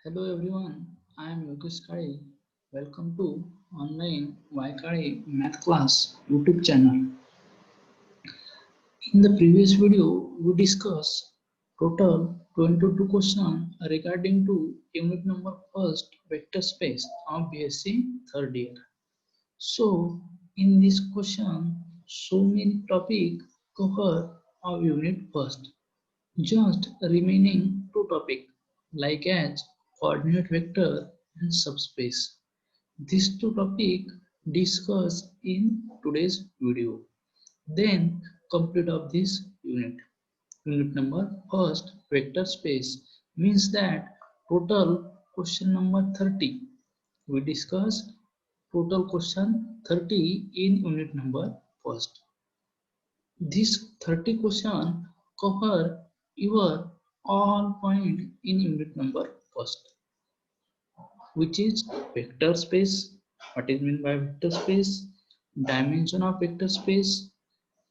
Hello everyone, I am Yogesh Kale. Welcome to online Vaikare Math Class YouTube channel. In the previous video, we discussed total 22 questions regarding to unit number first vector space of BSc third year. So, in this question, so many topic cover of unit first. Just remaining two topics like as coordinate vector and subspace. These two topics discussed in today's video. Then complete of this unit. Unit number first vector space means that total question number 30. We discussed total question 30 in unit number first. These 30 questions cover your all point in unit number first, which is vector space. What is meant by vector space? Dimension of vector space,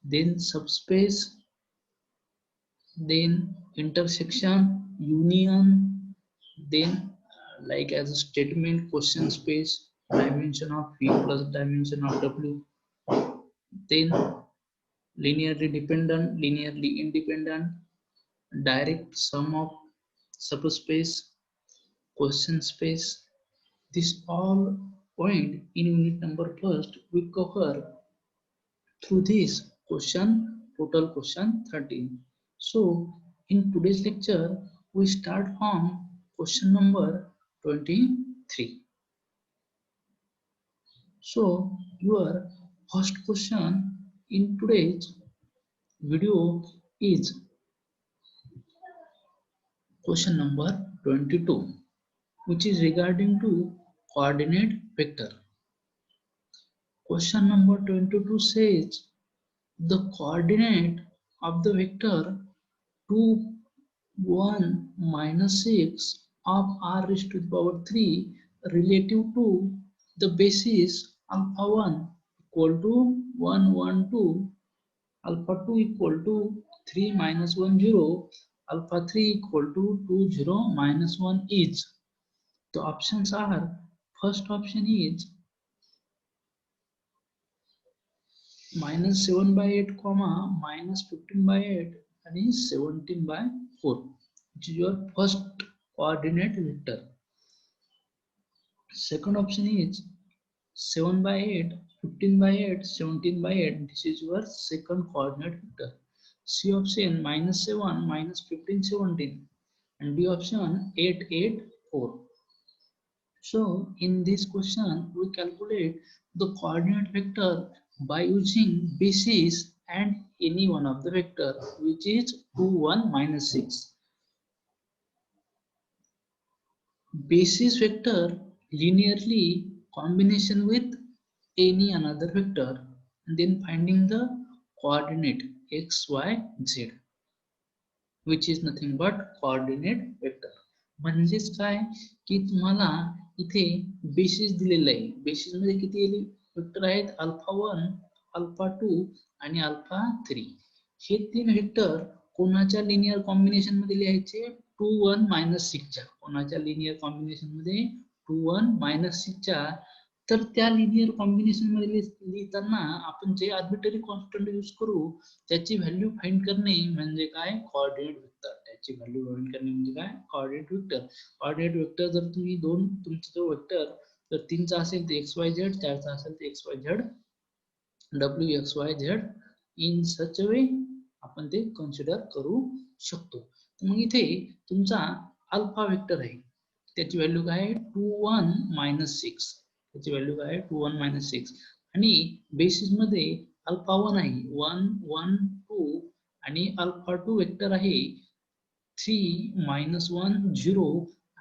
then subspace, then intersection, union, then like as a statement, question space, dimension of V plus dimension of W, then linearly dependent, linearly independent, direct sum of subspace, question space. This all point in unit number first we cover through this question, total question 13. So in today's lecture we start from question number 23. So your first question in today's video is question number 22, which is regarding to coordinate vector. Question number 22 says the coordinate of the vector 2, 1, minus 6 of r raised to the power 3 relative to the basis alpha 1 equal to 1, 1, 2, alpha 2 equal to 3 minus 1, 0, alpha 3 equal to 2, 0, minus 1 is. The options are, first option is minus 7 by 8 comma minus 15 by 8 and is 17 by 4, which is your first coordinate vector. Second option is 7 by 8, 15 by 8, 17 by 8. This is your second coordinate vector. C option minus 7, minus 15, 17. And D option 8, 8, 4. So in this question, we calculate the coordinate vector by using basis and any one of the vector, which is 2, 1, minus 6. Basis vector linearly combination with any another vector and then finding the coordinate x, y, z, which is nothing but coordinate vector. म्हणजेच काय की तुम्हाला इथे basis दिलेला आहे. Basis मध्ये किती vector आहेत? अल्फा 1, अल्फा 2 आणि अल्फा 3. हे तीन वेक्टर कोणाच्या लिनियर कॉम्बिनेशन मध्ये लिहायचे? 2, 1, minus 6 च्या. कोणाच्या लिनियर कॉम्बिनेशन मध्ये? 2, 1, minus 6 च्या. तर त्या लिनियर कॉम्बिनेशन मध्ये लिहिताना आपण जे आर्बिटरी कॉन्स्टंट यूज करू त्याची व्हॅल्यू फाइंड करणे म्हणजे काय? Coordinate vector. त्याची व्हॅल्यू फाइंड करणे म्हणजे काय? Coordinate vector. कोऑर्डिनेट वेक्टर जर तुम्ही तुमचा जो वेक्टर जर 3 चा असेल तर एक्स वाय झेड, 4 चा असेल तर X Y Z, W X Y Z in such way आपण ते कन्सिडर करू शकतो. मग इथे तुमचा अल्फा वेक्टर आहे, त्याची व्हॅल्यू काय आहे? 2, 1, minus 6. त्याची व्हॅल्यू काय आहे? 2, 1, minus 6. आणि बेसिस मध्ये अल्फा 1 आहे, 1, 1, 2 आणि अल्फा 2 वेक्टर आहे 3, minus 1, 0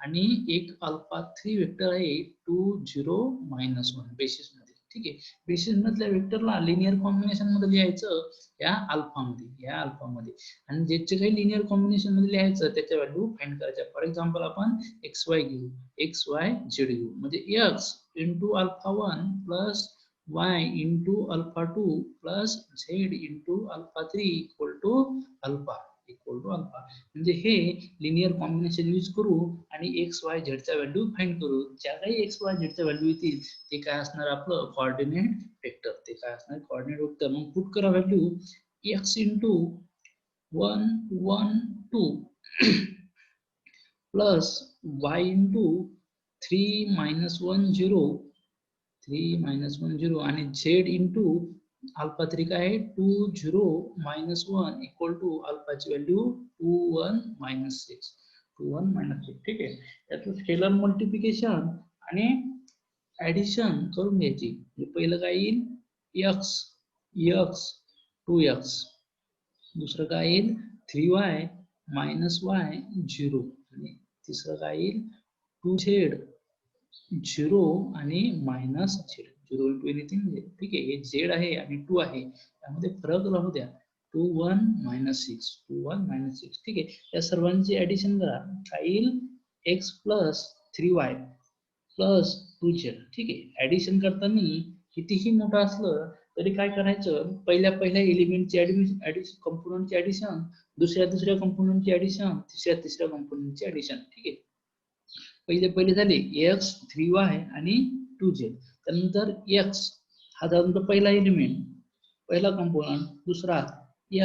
आणि एक अल्फा 3 वेक्टर आहे 2, 0, minus 1 बेसिस मध्ये. ठीक आहे. बेसिस मधल्या वेक्टरला लिनियर कॉम्बिनेशन मध्ये लिहायचं या अल्फा मध्ये आणि ज्याचे काही लिनियर कॉम्बिनेशन मध्ये लिहायचं त्याच्या व्हॅल्यू फाइंड करायच्या. फॉर एक्झाम्पल आपण एक्स वाय घेऊ, एक्स वाय झेड घेऊ, म्हणजे x into alpha 1 plus y into alpha 2 plus z into alpha 3 equal to alpha equal to alpha. म्हणजे हे लिनियर कॉम्बिनेशन यूज करू आणि एक्स वाय झेडच्या व्हॅल्यू फाइंड करू. ज्या काही एक्स वाय झेडच्या व्हॅल्यू येतील ते काय असणार आपलं कोऑर्डिनेट वेक्टर. ते काय असणार कोऑर्डिनेट वेक्टर. मग पुट करा value x into 1 1 2 plus y into 3 minus 1 0 3 minus 1 0 आणि z इंटू अल्फा 3 काय आहे 2 0 minus 1 इक्वल टू अल्फाची व्हॅल्यू 2 1 minus 6 2 1 minus 6. ठीक आहे. याचं स्केलर मल्टिप्लिकेशन आणि ऍडिशन करून घ्यायची. पहिलं काय येईल x x 2x. दुसरं काय येईल 3y minus y 0 आणि तिसरं काय येईल 2z 0 आणि मायनस z 0 इंटू एनिथिंग. ठीक आहे. हे z आहे आणि 2 आहे त्यामध्ये फरक राहू द्या. 2 1 minus 6 2 1 minus 6. ठीक आहे. या सर्वांची ऍडिशन करा. काय येईल x plus 3y plus 2z. ठीक आहे. ऍडिशन करताना कितीही मोठं असलं तरी काय करायचं पहिल्या एलिमेंटची ऍडिशन कंपोनंटची ऍडिशन, दुसऱ्या कंपोनंटची ऍडिशन, तिसऱ्या कंपोनंटची ऍडिशन. ठीक आहे. पहिले झाले x 3y आणि 2z. त्यानंतर x हा झाला पहिला एलिमेंट पहिला कंपोनंट, दुसरा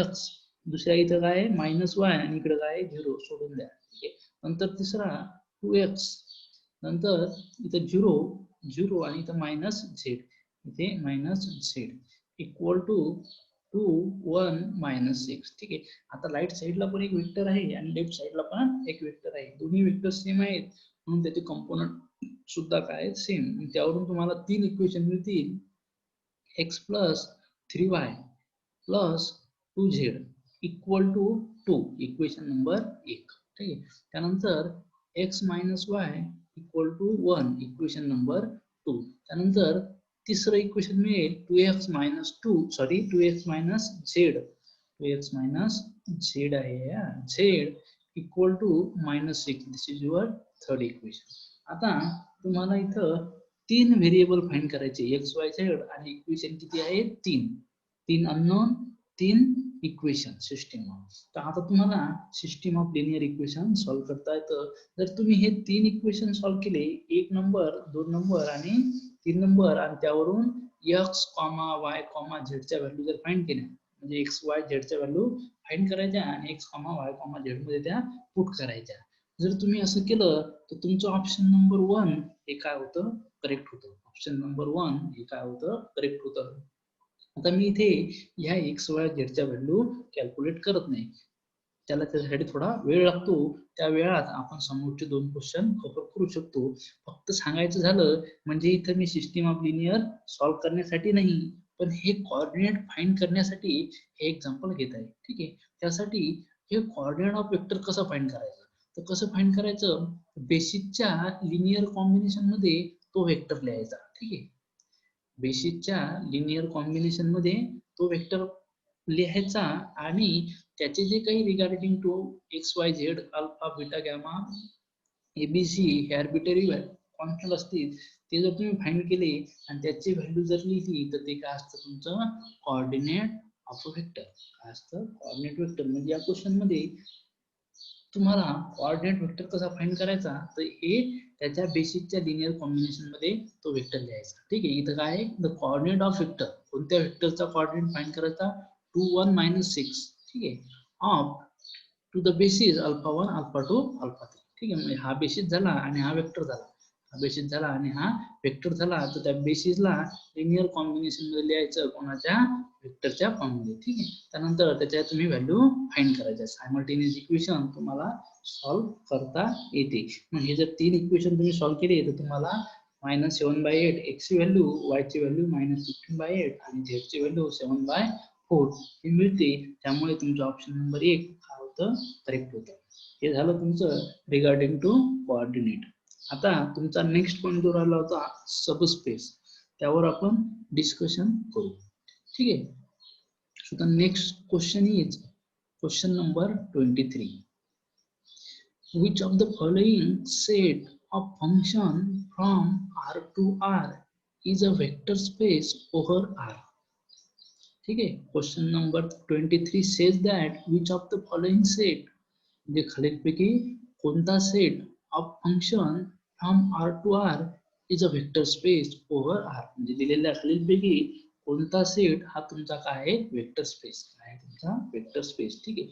x, दुसऱ्या इथं काय मायनस y आणि इकडे काय 0 सोडून द्या. ठीक आहे. नंतर तिसरा 2x, नंतर इथं 0 आणि इथं मायनस z, इथे minus z equal to 2 1 minus 6. ठीक आहे. आता राईट साईडला पण एक वेक्टर आहे आणि लेफ्ट साईडला पण एक वेक्टर आहे. दोन्ही वेक्टर सेम आहेत म्हणून त्याचे कंपोनंट सुद्धा काय सेम. त्यावरून तुम्हाला 3 इक्वेशन मिळतील. x plus 3y plus 2z equal to 2 equation number 1. ठीक आहे. त्यानंतर x minus y equal to 1 equation number 2. त्यानंतर तिसरं इक्वेशन मिळेल 2x minus 2x minus z आहे z equal to minus 6. This is your third equation. आता तुम्हाला इथं 3 व्हेरिएबल फाइंड करायचे x y z आणि इक्वेशन किती आहे 3 अननोन 3 इक्वेशन सिस्टीम ऑफ. तर आता तुम्हाला system of linear equation solve करता येतं. जर तुम्ही हे 3 इक्वेशन सॉल्व्ह केले 1 नंबर 2 नंबर आणि 3 नंबर आणि त्यावरून x, y, z च्या व्हॅल्यू जर फाइंड केल्या म्हणजे x y z च्या व्हॅल्यू फाइंड करायच्या आणि x, y, z मध्ये त्या पुट करायच्या. जर तुम्ही असं केलं तर तुमचं ऑप्शन नंबर 1 हे काय होतं करेक्ट होतं. ऑप्शन नंबर 1 हे काय होतं करेक्ट होतं. आता मी इथे ह्या x y z च्या व्हॅल्यू कॅल्क्युलेट करत नाही. त्यासाठी थोडा वेळ लागतो. त्या वेळात आपण समोरचे 2 क्वेश्चन कव्हर करू शकतो. फक्त सांगायचं झालं म्हणजे इथं मी सिस्टीम ऑफ लिनियर सॉल्व्ह करण्यासाठी नाही पण हे कोऑर्डिनेट फाइंड करण्यासाठी हे एक्झाम्पल घेत आहे. ठीक आहे. त्यासाठी हे कोऑर्डिनेट ऑफ वेक्टर कसं फाइंड करायचं तर कसं फाइंड करायचं बेसिसच्या लिनियर कॉम्बिनेशन मध्ये तो वेक्टर लिहायचा. ठीक आहे. बेसिसच्या लिनियर कॉम्बिनेशन मध्ये तो वेक्टर लिहायचा आणि त्याचे जे काही regarding to x Y z alpha beta gamma ABC हे आर्बिटरी कॉन्स्टंट असतील ते जर तुम्ही फाइंड केले आणि त्याची व्हॅल्यू जर लिहिली तर ते काय असतं तुमचं कोऑर्डिनेट ऑफ अ वेक्टर. काय असतं कोऑर्डिनेट वेक्टर. म्हणजे या क्वेश्चन मध्ये तुम्हाला कोऑर्डिनेट वेक्टर कसा फाइंड करायचा तर हे त्याच्या बेसिसच्या लिनियर कॉम्बिनेशन मध्ये तो वेक्टर लिहायचा. ठीक आहे. इथं काय आहे द कोऑर्डिनेट ऑफ वेक्टर. कोणत्या वेक्टरचा कोऑर्डिनेट फाइंड करायचा 2 1 minus 6. ठीक आहे. Of to the basis alpha 1 alpha 2 alpha 3. ठीक आहे. म्हणजे हा बेसिस झाला आणि हा वेक्टर झाला. हा बेसिस झाला आणि हा वेक्टर झाला तर त्या बेसिसला लिनियर कॉम्बिनेशन मध्ये लिहायचं कोणाच्या वेक्टरच्या फॉर्म मध्ये. ठीक आहे. त्यानंतर त्याच्या तुम्ही व्हॅल्यू फाइंड करायच्या. सायमल्टेनियस इक्वेशन तुम्हाला सॉल्व्ह करता येते. मग हे जर 3 इक्वेशन तुम्ही सॉल्व्ह केले तर तुम्हाला -7/8 x ची व्हॅल्यू, y ची व्हॅल्यू -15/8 आणि z ची व्हॅल्यू 7/4 हे मिळते. त्यामुळे तुमचं ऑप्शन नंबर 1 काय होतं करेक्ट होतं. हे झालं तुमचं रिगार्डिंग टू कोऑर्डिनेट. आता तुमचा नेक्स्ट पॉइंट जो राहिला होता सबस्पेस त्यावर आपण डिस्कशन करू. ठीक आहे. So the next question is question number 23. Which of the following set of function from R to R is a vector space over R? ठीक आहे. Question number 23 says that which of the following set, म्हणजे खालीलपैकी कोणता set of function from R to R is a vector space over R, म्हणजे दिलेल्या खालीलपैकी कोणता set हा तुमचा काय आहे, वेक्टर स्पेस आहे, तुमचा वेक्टर स्पेस. ठीक आहे.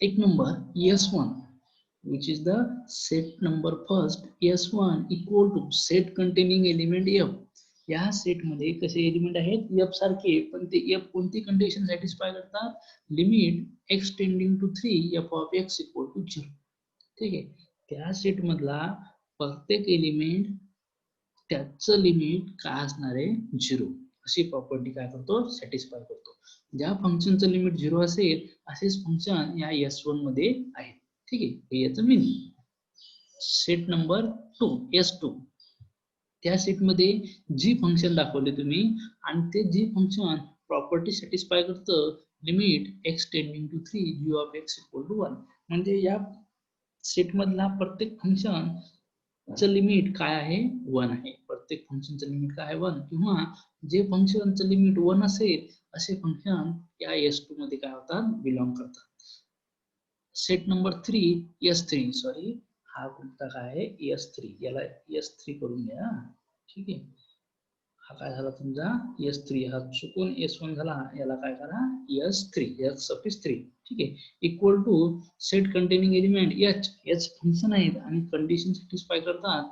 एक number S1 which is the set number first S1 equal to set containing element F. या सेट मध्ये कसे एलिमेंट आहेत, F सारखे, पण ते F कोणती कंडिशन सॅटिस्फाय करतात, limit x tending to 3 f of x equal to 0. ठीक आहे. त्या सेट मधला प्रत्येक एलिमेंट त्याचं लिमिट काय असणार आहे, 0, अशी प्रॉपर्टी काय करतो, सॅटिस्फाय करतो. ज्या फंक्शनचं लिमिट 0 असेल असेच फंक्शन या S1 मध्ये आहे. ठीक आहे. याचं मीनिंग सेट नंबर 2 S2, त्या सेट मध्ये जी फंक्शन दाखवले तुम्ही आणि ते जी फंक्शन प्रॉपर्टी सॅटिस्फाय करतं, limit x tending to 3 g of x equal to 1, म्हणजे या सेट मधला प्रत्येक फंक्शन चं लिमिट काय आहे, 1 आहे. प्रत्येक फंक्शनचं लिमिट काय आहे, 1, किंवा जे फंक्शनचं लिमिट 1 असेल असे फंक्शन या S2 मध्ये काय होतात, बिलॉंग करतात. सेट नंबर 3 S3, सॉरी हा कोणता काय आहे, S3, याला S3 करून घ्या. ठीक आहे. हा काय झाला तुमचा S3, हा चुकून S1 झाला, याला काय करा, S3, S3. ठीक आहे. Equal to set containing element H function आहेत आणि कंडिशन सॅटिस्फाय करतात,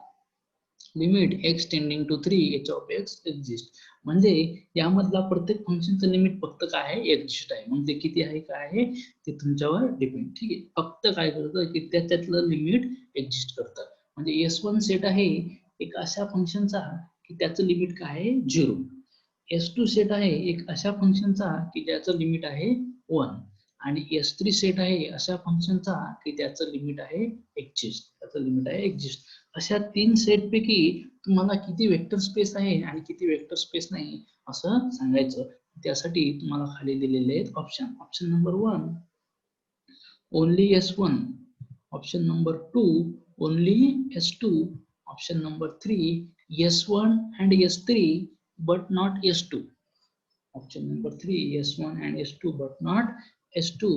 limit x tending to 3 h of x exist, म्हणजे यामधला प्रत्येक फंक्शनचं लिमिट फक्त काय आहे, एक्झिस्ट आहे. मग ते किती आहे, काय आहे, ते तुमच्यावर डिपेंड. ठीक आहे. फक्त काय करतं की त्याच्यातलं लिमिट एक्झिस्ट करतं. म्हणजे S1 सेट आहे एक अशा फंक्शनचा की त्याचं लिमिट काय आहे, 0. S2 सेट आहे एक अशा फंक्शनचा की त्याचं लिमिट आहे 1, आणि S3 सेट आहे अशा फंक्शनचा की त्याचं लिमिट आहे एक्झिस्ट, त्याचं लिमिट आहे एक्झिस्ट. अशा 3 सेट पैकी तुम्हाला किती वेक्टर स्पेस आहे आणि किती वेक्टर स्पेस नाही असं सांगायचं. त्यासाठी तुम्हाला खाली दिलेले आहेत option. Option number 1 only S1, option number 2 only S2, option number 3 S1 and S3 but not S2, option number 3 S1 and S2 but not S2,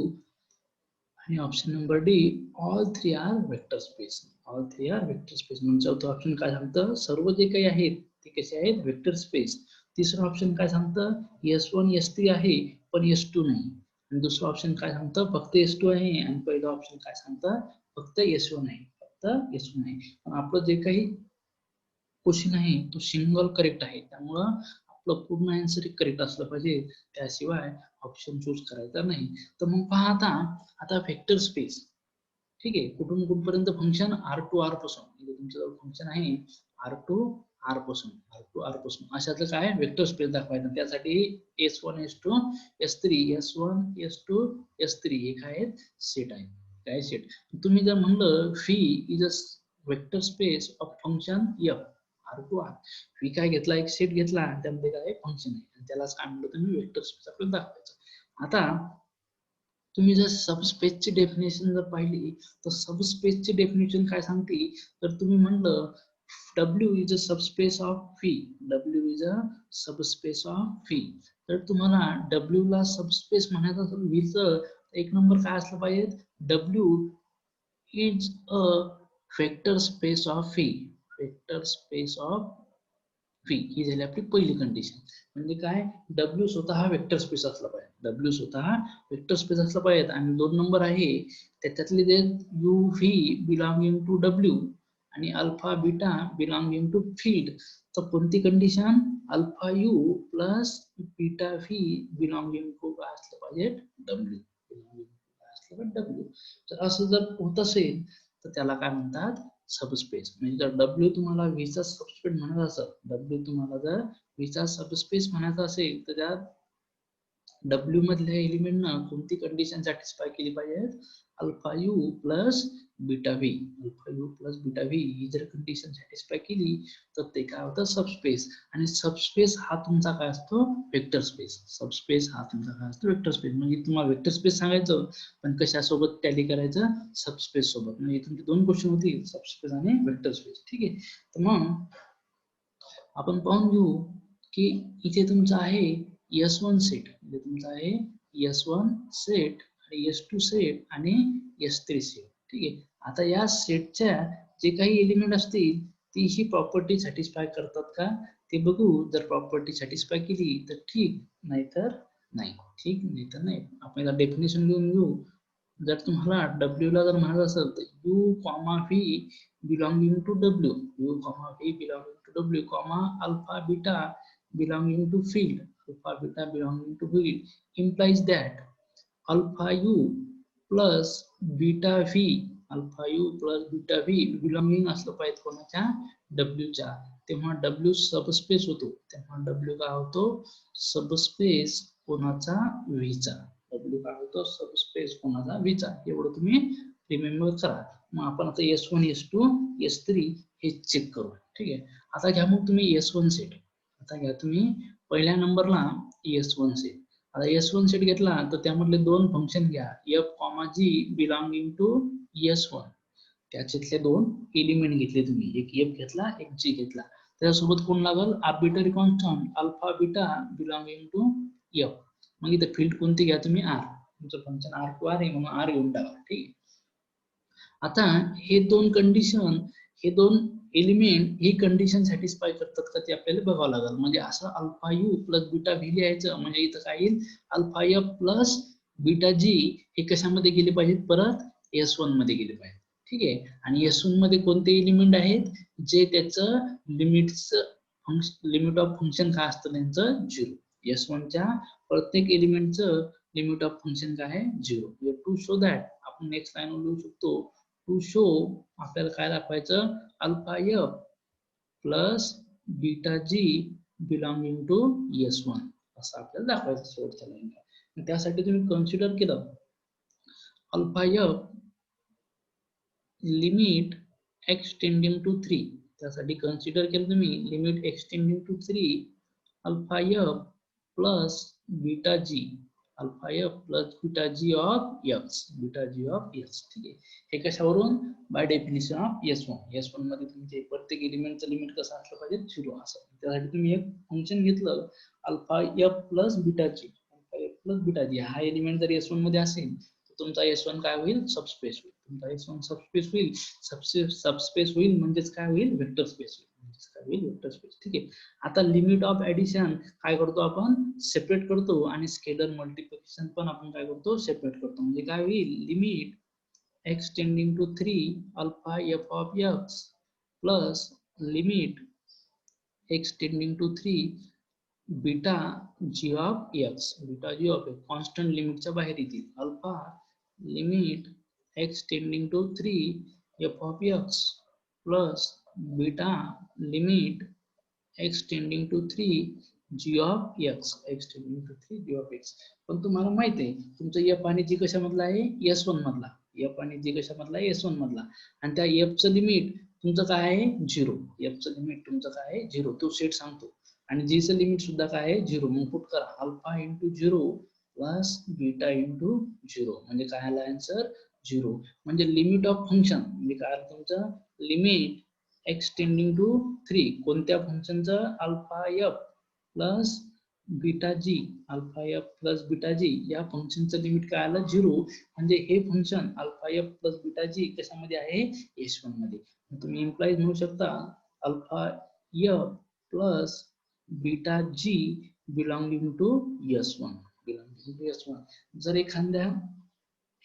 आणि option number D all 3 are vector space. All 3 are vector space. म्हणजे चौथं option काय सांगतं, सर्व जे काही आहेत ते कसे आहेत, वेक्टर स्पेस. तिसरं ऑप्शन काय सांगतं, S1 S3 आहे पण S2 नाही. आणि दुसरं ऑप्शन काय सांगतं, फक्त S2 आहे, आणि पहिलं ऑप्शन काय सांगतं, फक्त S1 आहे, फक्त S1 आहे. पण आपलं जे काही क्वेश्चन आहे तो सिंगल करेक्ट आहे, त्यामुळं आपलं पूर्ण आन्सर करेक्ट असलं पाहिजे, त्याशिवाय ऑप्शन चूज करायचा नाही. तर मग पहा आता वेक्टर स्पेस. ठीक आहे. कुठून कुठपर्यंत फंक्शन आर टू आर पासून, म्हणजे तुमच्याजवळ फंक्शन आहे आर टू आर पासून अशातलं काय वेक्टर स्पेस दाखवायचं. त्यासाठी S1 S2 S3 S1 S2 S3 हे काय सेट आहे, काय सेट. तुम्ही जर म्हणलं phi is a vector space of function F R to R, phi काय घेतला, एक सेट घेतला आणि त्यामध्ये काय फंक्शन आहे, आणि त्यालाच काय म्हणलं तुम्ही, वेक्टर स्पेस आपल्याला दाखवायचं. आता तुम्ही जर सबस्पेसची डेफिनेशन जर पाहिली तर सबस्पेसची डेफिनेशन काय सांगते, तर तुम्ही म्हणलं W is a subspace of fee, W is a subspace of fee, तर तुम्हाला W ला सबस्पेस म्हणायचं असेल व्हीचं, एक नंबर काय असलं पाहिजे, W is a vector space of phi, vector space of phi, ही झाली आपली पहिली कंडिशन. म्हणजे काय, W स्वतः वेक्टर स्पेस असला पाहिजे, W स्वतः वेक्टर स्पेस असला पाहिजे. आणि 2 नंबर आहे त्याच्यातले जे U V belonging to W आणि alpha beta belonging to field, तर कोणती condition, alpha U plus beta V belonging to काय असलं पाहिजे, W, W. तर असं जर होत असेल तर त्याला काय म्हणतात, सबस्पेस. म्हणजे जर W तुम्हाला V चा सबस्पेस म्हणायचा असेल, W तुम्हाला जर V चा सबस्पेस म्हणायचा असेल, तर त्या W मधल्या एलिमेंटना कोणती कंडिशन सॅटिस्फाय केली पाहिजे, alpha U plus beta V, alpha U plus beta V ही जर कंडिशन सॅटिस्फाय केली तर ते काय होतं, सबस्पेस. आणि सबस्पेस हा तुमचा काय असतो, वेक्टर स्पेस. सबस्पेस हा तुमचा काय असतो, वेक्टर स्पेस. म्हणजे तुम्हाला वेक्टर स्पेस सांगायचं पण कशासोबत टॅली करायचं, सबस्पेस सोबत. म्हणजे तुमचे 2 क्वेश्चन होतील, सबस्पेस आणि वेक्टर स्पेस. ठीक आहे. तर मग आपण पाहून घेऊ की इथे तुमचं आहे S1 सेट म्हणजे तुमचा आहे S1 सेट आणि S2 सेट आणि S3 सेट. ठीक आहे. आता या सेटच्या जे काही एलिमेंट असतील ती ही प्रॉपर्टी सॅटिस्फाय करतात का ते बघू. जर प्रॉपर्टी सॅटिस्फाय केली तर ठीक, नाहीतर नाही. ठीक, नाहीतर नाही. आपण याला डेफिनेशन घेऊ. जर तुम्हाला W ला जर माहित असेल तर U, V belonging to W, U, V belonging to W, alpha beta belonging to field, alpha beta belonging to field implies that alpha U plus beta V, alpha U plus beta V belonging असलं पाहिजे कोणाच्या W च्या. तेव्हा W subspace होतो. तेव्हा W काय होतो? Subspace कोणाचा V चा. W काय होतो? सबस्पेस कोणाचा V चा. एवढं तुम्ही रिमेंबर करा. मग आपण आता S1, S2, S3 हे चेक करू. ठीक आहे. आता घ्या मग तुम्ही S1 सेट. आता घ्या तुम्ही पहिल्या नंबरला S1 सेट. आता S1 सेट घेतला तर त्यामधले दोन फंक्शन घ्या, F, G belonging to S1. त्याच्यातले दोन एलिमेंट घेतले तुम्ही, एक F घेतला, एक G घेतला. त्याच्यासोबत कोण लागल? Arbitrary constant alpha beta belonging to F. मग इथे फील्ड कोणती घ्या तुम्ही? R. तुमचं फंक्शन R टू R आहे म्हणून R घेऊन टाका. ठीक आहे. आता हे दोन कंडिशन, हे दोन एलिमेंट ही कंडिशन सॅटिस्फाय करतात का ते आपल्याला बघावं लागेल. म्हणजे असं alpha U plus beta V लिहायचं म्हणजे इथं काय येईल? अल्फा एफ प्लस बीटा जी हे कशामध्ये गेले पाहिजेत? परत S1 मध्ये गेले पाहिजेत. ठीक आहे. आणि S1 मध्ये कोणते एलिमेंट आहेत जे त्याचं लिमिट ऑफ फंक्शन काय असतं त्यांचं? 0. S1 च्या प्रत्येक एलिमेंटचं लिमिट ऑफ फंक्शन काय आहे? 0. टू शो दॅट आपण नेक्स्ट लाईन लिहू शकतो. टू शो आपल्याला काय दाखवायचं? Alpha F plus beta G belonging to S1 असं आपल्याला दाखवायचं शेवटच्या लाईनला. त्यासाठी तुम्ही कन्सिडर केलं alpha F limit x tending to 3. त्यासाठी कन्सिडर केलं तुम्ही limit x tending to 3 alpha F plus beta G, alpha F plus beta G of X, beta G of X. ठीक आहे. हे कशावरून? बाय डेफिनेशन ऑफ S1 मध्ये तुमचे प्रत्येक एलिमेंटचं लिमिट कसं असलं पाहिजे? 0 असं. त्यासाठी तुम्ही एक फंक्शन घेतलं अल्फा एफ प्लस बीटा जी, अल्फा एफ प्लस बीटा जी. हा एलिमेंट जर S1 मध्ये असेल तर तुमचा S1 काय होईल? सबस्पेस होईल. तुमचा S1 सबस्पेस होईल. सबस्पेस होईल म्हणजेच काय होईल? वेक्टर स्पेस होईल. म्हणजेच काय होईल? Vector space. ठीक आहे. आता लिमिट ऑफ ऍडिशन काय करतो आपण? सेपरेट करतो. आणि स्केलर मल्टिप्लिकेशन पण आपण काय करतो? सेपरेट करतो. म्हणजे काय होईल? Limit x tending to 3 alpha f of x plus limit x tending to 3 beta G of x, beta G of x constant लिमिटच्या बाहेर येतील. Alpha limit x tending to 3 f of x plus beta limit x tending to 3 g of x, x tending to 3 g of x. पण तुम्हाला माहित आहे तुमचं f आणि g कशामधला आहे? S1 मधला. f आणि g कशामधला आहे? S1 मधला. आणि त्या f चं लिमिट तुमचं काय आहे? 0. f चं लिमिट तुमचं काय आहे? 0. तो सेट सांगतो. आणि g चं लिमिट सुद्धा काय आहे? 0. मग पुट करा alpha into 0 plus beta into 0 म्हणजे काय आला आन्सर? 0. म्हणजे लिमिट ऑफ फंक्शन म्हणजे काय तुमचं? लिमिट x टेंडिंग टू 3 कोणत्या फंक्शनचं? अल्फा एफ प्लस बीटा जी, alpha F plus beta g या फंक्शनचं लिमिट काय आलं? 0. म्हणजे हे function alpha F plus beta g कशामध्ये आहे? S1 मध्ये. तुम्ही इम्प्लाइज म्हणू शकता alpha F plus beta G belonging to S1, belonging to S1. जर एखाद्या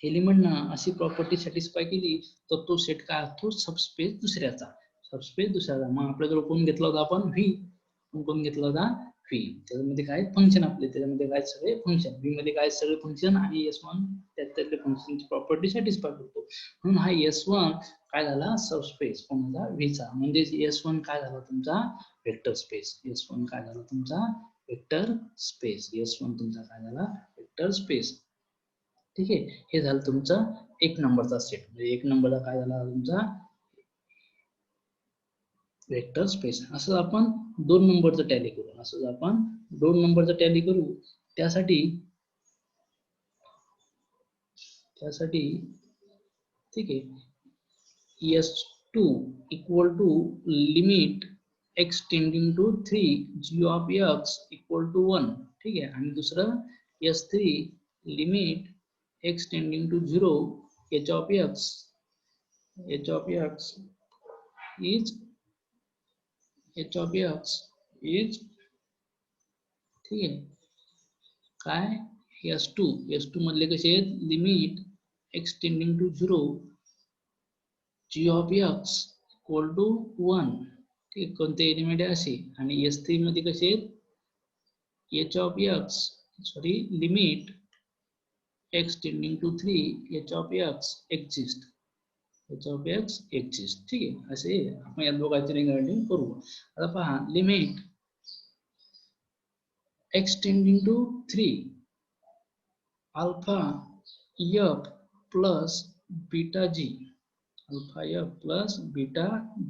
एलिमेंटना अशी प्रॉपर्टी सॅटिस्फाय केली तर तो सेट काय असतो? सबस्पेस दुसऱ्याचा. सबस्पेस दुसऱ्याचा. मग आपल्याकडे कोण घेतला होता आपण? व्ही. कोण घेतला होता? व्ही. त्याच्यामध्ये काय फंक्शन आपले, त्याच्यामध्ये काय सगळे फंक्शन, व्ही मध्ये काय सगळे फंक्शन आणि S1 त्यातले फंक्शनची प्रॉपर्टी सॅटिस्फाय करतो. म्हणून हा S1 काय झाला? सबस्पेस कोणाचा? व्हीचा. म्हणजे S1 काय झाला तुमचा? Vector space. S1 काय झाला तुमचा? Vector space. S1 तुमचा काय झाला? Vector space. ठीक आहे. हे झालं तुमचा एक नंबरचा सेट. म्हणजे एक नंबरला काय झाला तुमचा? Vector space. असं आपण 2 नंबरचं टॅली करू. असं आपण 2 नंबरचं टॅली करू. त्यासाठी ठीक आहे, S2 equal to limit x tending to 3 g of x equal to 1. ठीक आहे. आणि दुसरं S3 limit x tending to 0 h of x is h of x is ठीक आहे काय S2 मधले कसे आहेत limit x tending to 0 g of x equal to 1 ठीक कोणते एलिमेंट आहे असे आणि S3 मध्ये कसे आहेत h of x limit x tending to 3 h of x exist ठीक आहे असे आपण या दोघांचे रिगार्डिंग करू. आता पहा limit x tending to 3 alpha f plus beta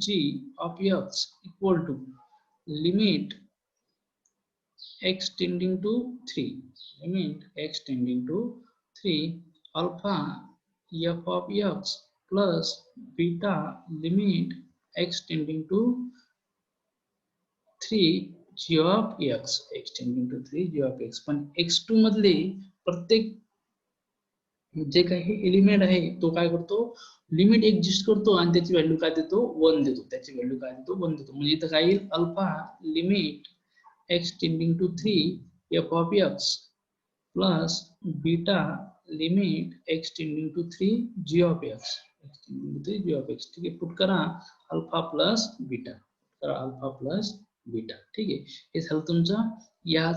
g of x equal to limit x tending to 3 alpha f of x plus beta limit x tending to 3 g of x पण x2 मधले प्रत्येक जे काही element आहे तो काय करतो limit exist करतो आणि त्याची व्हॅल्यू काय देतो 1 देतो म्हणजे इथं काय येईल alpha limit x tending to 3 f of x plus beta limit x tending to 3 g of x ठीक आहे पुट करा अल्फा प्लस बीटा ठीक आहे हे झालं तुमचं या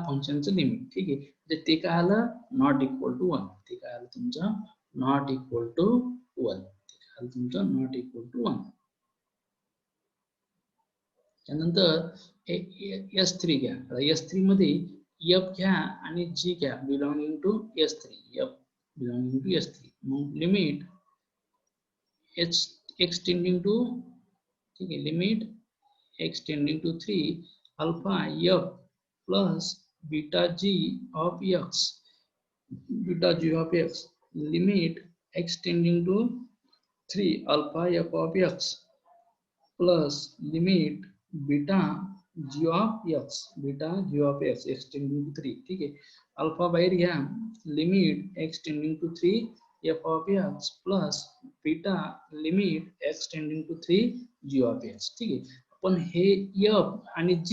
फंक्शनचं लिमिट ठीक आहे म्हणजे ते काय आलं नॉट इक्वल टू 1 ते काय आलं तुमचं नॉट इक्वल टू 1 त्यानंतर S3 घ्या S3 मध्ये f घ्या आणि g घ्या बिलॉंगिंग टू S3 मग लिमिट x टेंडिंग टू ठीक आहे limit x tending to 3 alpha f plus beta g of x limit x tending to 3 alpha f of x plus limit beta g of x x tending to 3 ठीक आहे alpha बाहेर घ्या limit x tending to 3 f of x plus beta limit x tending to 3 g of x ठीक आहे पण हे f आणि g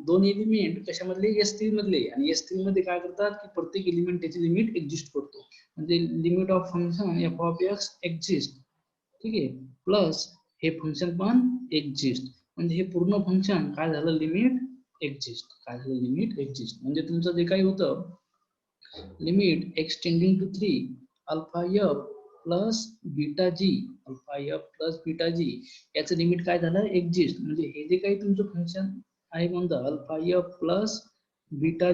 दोन एलिमेंट कशामधले S3 मधले आणि S3 मध्ये काय करतात की प्रत्येक एलिमेंट त्याची लिमिट एक्झिस्ट करतो म्हणजे limit of function f of x exist ठीक आहे प्लस हे फंक्शन पण एक्झिस्ट म्हणजे हे पूर्ण फंक्शन काय झालं लिमिट एक्झिस्ट म्हणजे तुमचं जे काही होतं limit x tending to 3 alpha f plus beta g याचं लिमिट काय झालं एक्झिस्ट म्हणजे हे जे काही तुमचं फंक्शन आहे कोणतं अल्फा f प्लस बीटा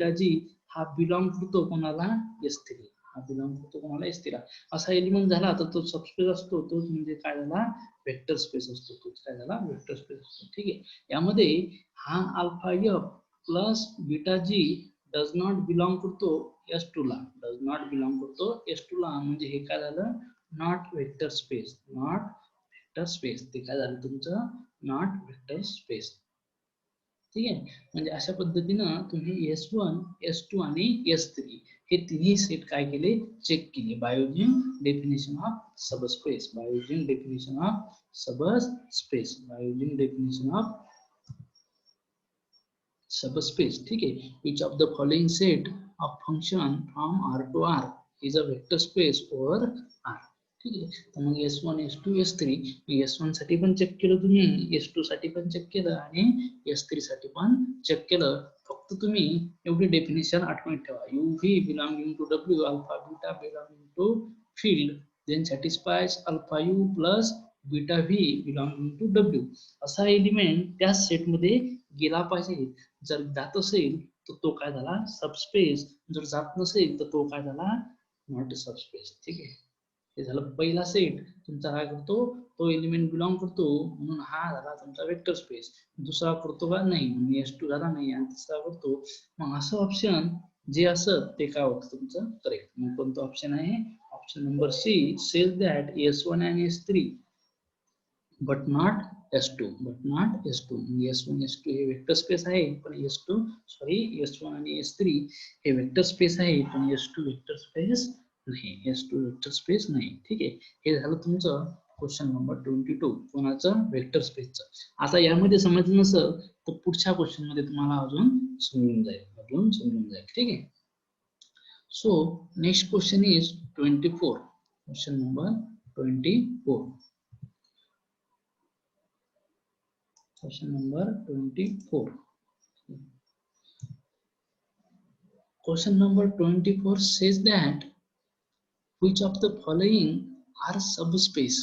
जी हा बिलॉंग करतो कोणाला S3 असा एलिमेंट झाला तर तो सबस्पेस असतो तो म्हणजे काय झाला वेक्टर स्पेस असतो ठीक आहे यामध्ये हा alpha f plus beta G does not belong करतो S2 ला म्हणजे हे काय झालं नॉट वेक्टर स्पेस ते काय झालं तुमचं नॉट वेक्टर स्पेस ठीक आहे म्हणजे अशा पद्धतीनं तुम्ही S1 S2 आणि S3 हे तिन्ही सेट काय केले चेक केले by using definition of subspace subspace ठीक आहे which of the following set of function from R to R is a vector space over R ठीक आहे तर मग S1 S2 S3 S1 साठी पण चेक केलं तुम्ही S2 साठी पण चेक केलं आणि S3 साठी पण चेक केलं फक्त तुम्ही एवढी डेफिनेशन आठवणीत ठेवा UV belonging to W alpha beta belonging to field then satisfies alpha U plus beta V belonging to W असा एलिमेंट त्या सेट मध्ये गेला पाहिजे जर जात असेल तर तो काय झाला सबस्पेस जर जात नसेल तर तो काय झाला नॉट सबस्पेस ठीक आहे हे झालं पहिला सेट तुमचा काय करतो तो एलिमेंट बिलॉंग करतो म्हणून हा झाला तुमचा वेक्टर स्पेस दुसरा करतो का नाही म्हणून S2 झाला नाही आणि तिसरा करतो मग असं ऑप्शन जे असत ते काय होतं तुमचं करेक्ट मग कोणतं ऑप्शन आहे option number C says that S1 and S3 but not S2, but not S2. S1 S2 हे वेक्टर स्पेस आहे, पण S2 सॉरी S1 आणि S3 हे वेक्टर स्पेस आहे, पण S2 वेक्टर स्पेस नाही, S2 वेक्टर स्पेस नाही. ठीक आहे, हे झालं तुमचं क्वेश्चन नंबर 22 कोणाचं वेक्टर स्पेसचं. आता यामध्ये समजलं नसेल तर पुढच्या क्वेश्चन मध्ये तुम्हाला अजून समजून जाईल. ठीक आहे. So next question is 24. Question number 24. Question number 24. Question number 24 says that which of the following are subspace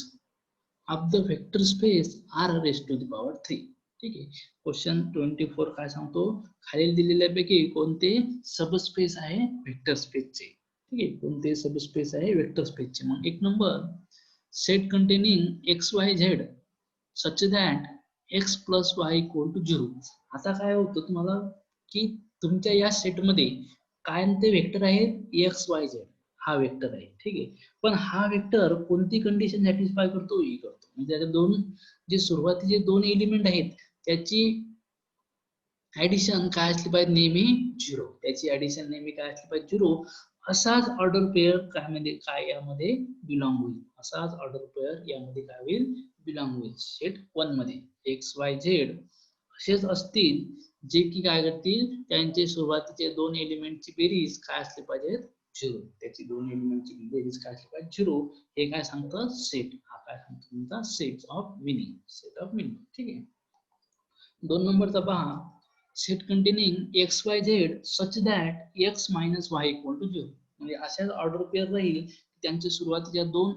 of the vector space R raised to the power 3. ठीक आहे. क्वेश्चन 24 काय सांगतो, खालील दिलेल्यापैकी कोणते सबस्पेस आहे वेक्टर स्पेसचे. ठीक आहे, कोणते सबस्पेस आहे वेक्टर स्पेसचे. मग एक number, set containing XYZ such that x plus Y equal to 0. आता काय होतं तुम्हाला की तुमच्या या सेटमध्ये काय ते वेक्टर आहेत XYZ हा वेक्टर आहे. ठीक आहे, पण हा वेक्टर कोणती कंडिशन सॅटिस्फाय करतो, ही करतो. म्हणजे त्याचे दोन जे सुरुवातीचे दोन एलिमेंट आहेत त्याची ऍडिशन काय असली पाहिजे, नेहमी 0. त्याची ऍडिशन नेहमी काय असली पाहिजे, 0. असाच ऑर्डर पेअर काय यामध्ये बिलॉंग होईल, असाच ऑर्डर पेअर यामध्ये काय होईल, बिलॉंग होईल. सेट 1 मध्ये XYZ असेच असतील जे की काय करतील, त्यांचे सुरुवातीचे दोन एलिमेंटची बेरीज काय असली पाहिजे, 0. त्याची दोन एलिमेंटची बेरीज काय असली पाहिजे, 0. हे काय सांगतं, सेट. हा काय सांगतो तुमचा set of meaning, set of meaning. ठीक आहे. 2 नंबरचा पहा, set containing XYZ such that x minus Y equal to 0. म्हणजे अशाच ऑर्डर पेअर राहील त्यांच्या सुरुवातीच्या दोन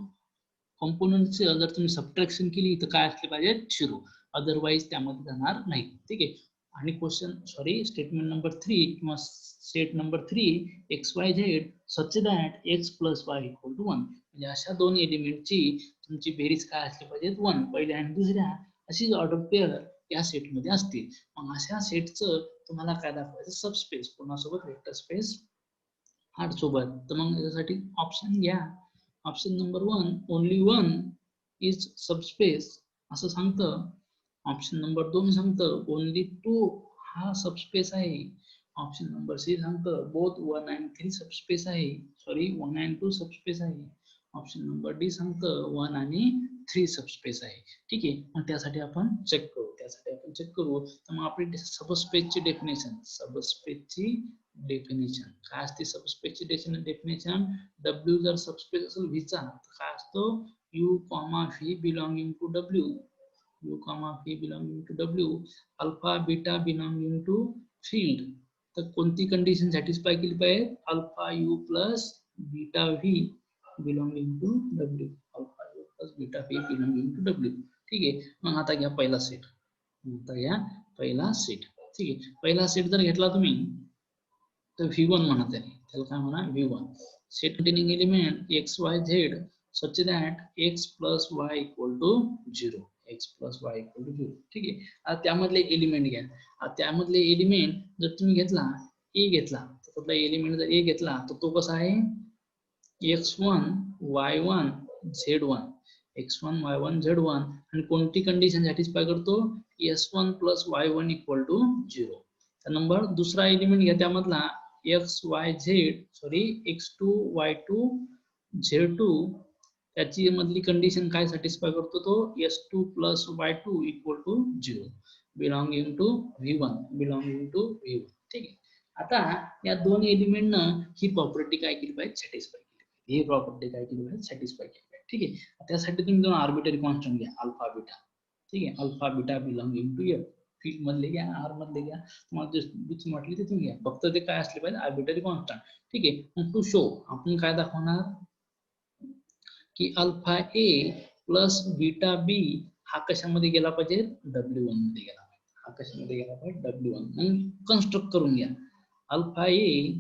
कॉम्पोनंटचे जर तुम्ही सबट्रॅक्शन केली तर काय असले पाहिजे, 0. अदरवाईज त्यामध्ये जाणार नाही. ठीक आहे. आणि क्वेश्चन सॉरी स्टेटमेंट नंबर 3 किंवा set number 3 XYZ such that x plus Y equal to 1. म्हणजे अशा दोन एलिमेंटची तुमची बेरीज काय असली पाहिजे, 1. पहिल्या आणि दुसऱ्या अशीच ऑर्डर पेअर या सेटमध्ये असतील. मग अशा सेटचं तुम्हाला काय दाखवायचं, सबस्पेस. कोणासोबत, वेक्टर स्पेस R सोबत. तर मग याच्यासाठी ऑप्शन घ्या. Option number 1 only 1 is subspace असं सांगतं. ऑप्शन नंबर 2 सांगतं ओनली 2 हा सबस्पेस आहे. ऑप्शन नंबर सी सांगतं बोथ 1 and 3 सबस्पेस आहे, सॉरी 1 and 2 सबस्पेस आहे. ऑप्शन नंबर डी सांगतं 1 आणि 3 सबस्पेस आहे. ठीक आहे, मग त्यासाठी आपण चेक करू. तर मग आपली सबस्पेसची डेफिनेशन काय असते, सबस्पेसची डेफिनेशन. W जर सबस्पेस असेल व्हीचा तर काय असतो, U, V belonging to W. U, V belonging to W. Alpha beta belonging to field. तर कोणती कंडिशन सॅटिस्फाय केली पाहिजे, alpha U plus beta V belonging to W. Alpha U plus beta V belonging to W. ठीक आहे. मग आता घ्या पहिला सेट. ठीक आहे, पहिला सेट जर घेतला तुम्ही तर V1 म्हणत आहे, त्याला काय म्हणा, V1. Set containing element XYZ such that x plus y equal to 0. x plus y equal to 0. ठीक आहे. आता त्यामधले एलिमेंट घ्या. आता त्यामधले एलिमेंट जर तुम्ही घेतला, A घेतला, तर त्यातला एलिमेंट जर A घेतला तर तो कसा आहे, x1 y1 z1. x1 y1 z1 आणि कोणती कंडिशन सॅटिस्फाय करतो, s1 plus y1 equal to 0. Number दुसरा एलिमेंट घ्या त्यामधला x2 y2 z2. त्याची मधली कंडिशन काय सॅटिस्फाय करतो, तो s2 plus y2 equal to 0 belonging to V1. ठीक आहे. आता या दोन एलिमेंटनं ही प्रॉपर्टी काय केली पाहिजे, सॅटिस्फाय केली पाहिजे. ही प्रॉपर्टी काय केली पाहिजे, सॅटिस्फाय केली पाहिजे. ठीक आहे. त्यासाठी तुम्ही दोन आर्बिटरी कॉन्स्टंट घ्या, अल्फा बीटा. ठीक आहे, alpha beta belonging to F. Field मधले घ्या, आर मधले घ्या, तुम्हाला जे म्हटली ते तुम्ही घ्या. फक्त ते काय असले पाहिजे, आर्बिटरी कॉन्स्टंट. ठीक आहे. मग टू शो आपण काय दाखवणार की alpha A plus beta B हा कशामध्ये गेला पाहिजे, W1 मध्ये गेला पाहिजे. हा कशामध्ये गेला पाहिजे, W1. मग कन्स्ट्रक्ट करून घ्या, alpha A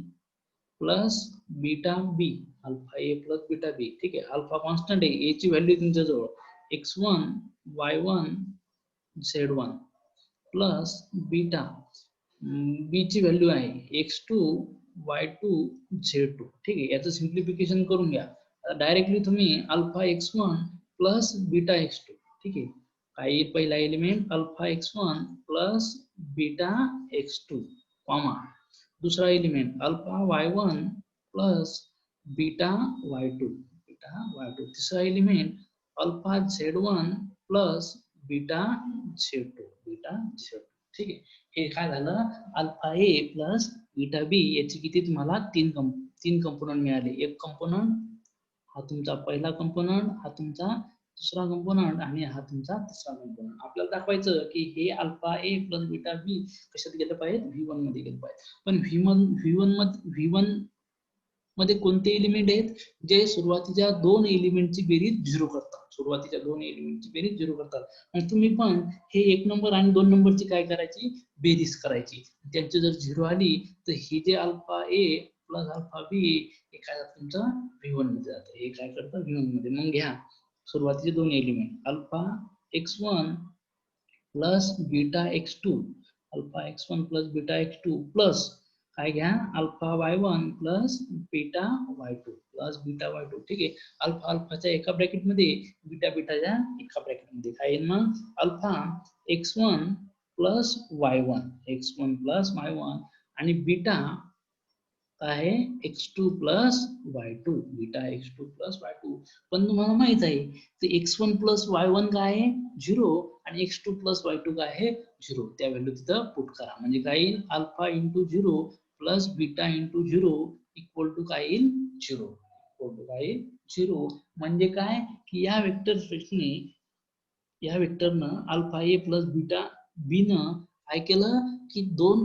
plus beta B. Alpha A plus beta बी. ठीक आहे. अल्फा कॉन्स्टंट आहे, ए ची व्हॅल्यू तुमच्या जवळ x1 y1 z1 plus beta बी ची व्हॅल्यू आहे x2 y2 z2. ठीक आहे. याचं सिम्प्लिफिकेशन करून घ्या. डायरेक्टली तुम्ही alpha x1 plus beta x2. ठीक आहे. काय येईल पहिला element alpha x1 plus beta x2 comma दुसरा element alpha y1 plus beta y2 तिसरा element alpha z1 plus beta z2 ठीक आहे. हे काय झालं अल्फा ए प्लस बीटा बी याची किती तुम्हाला तीन कंपोनंट मिळाले. एक कंपोनंट हा तुमचा पहिला कंपोनंट, हा तुमचा दुसरा कंपोनंट आणि हा तुमचा तिसरा कंपोनंट. आपल्याला दाखवायचं की हे अल्फा ए प्लस बीटा बी कशात गेलं पाहिजे V1 मध्ये गेलं पाहिजे. पण V1 मध्ये कोणते एलिमेंट आहेत जे सुरुवातीच्या दोन एलिमेंटची बेरीज झिरो करतात. मग तुम्ही पण हे एक नंबर आणि दोन नंबरची काय करायची बेरीज करायची. त्यांची जर झिरो आली तर हे जे अल्फा ए प्लस अल्फा बी हे काय तुमचं V1 मध्ये जातं. हे काय करतं V1 मध्ये. मग घ्या सुरुवातीचे दोन element alpha x1 plus beta x2 plus काय घ्या alpha y1 plus beta y2 ठीक आहे. अल्फा अल्फाच्या एका ब्रॅकेट मध्ये बीटा बीटाच्या एका ब्रॅकेट मध्ये काय येईल मग अल्फा x1 प्लस y1 आणि बीटा काय x2 प्लस y2 पण तुम्हाला माहित आहे ते x1 प्लस y1 काय आहे 0 आणि x2 प्लस y2 काय आहे 0. त्या व्हॅल्यू तिथं पुट करा म्हणजे काय येईल alpha into 0 plus beta into 0 equal to काय येईल 0 म्हणजे काय की या वेक्टरनं alpha A plus beta B न काय केलं की दोन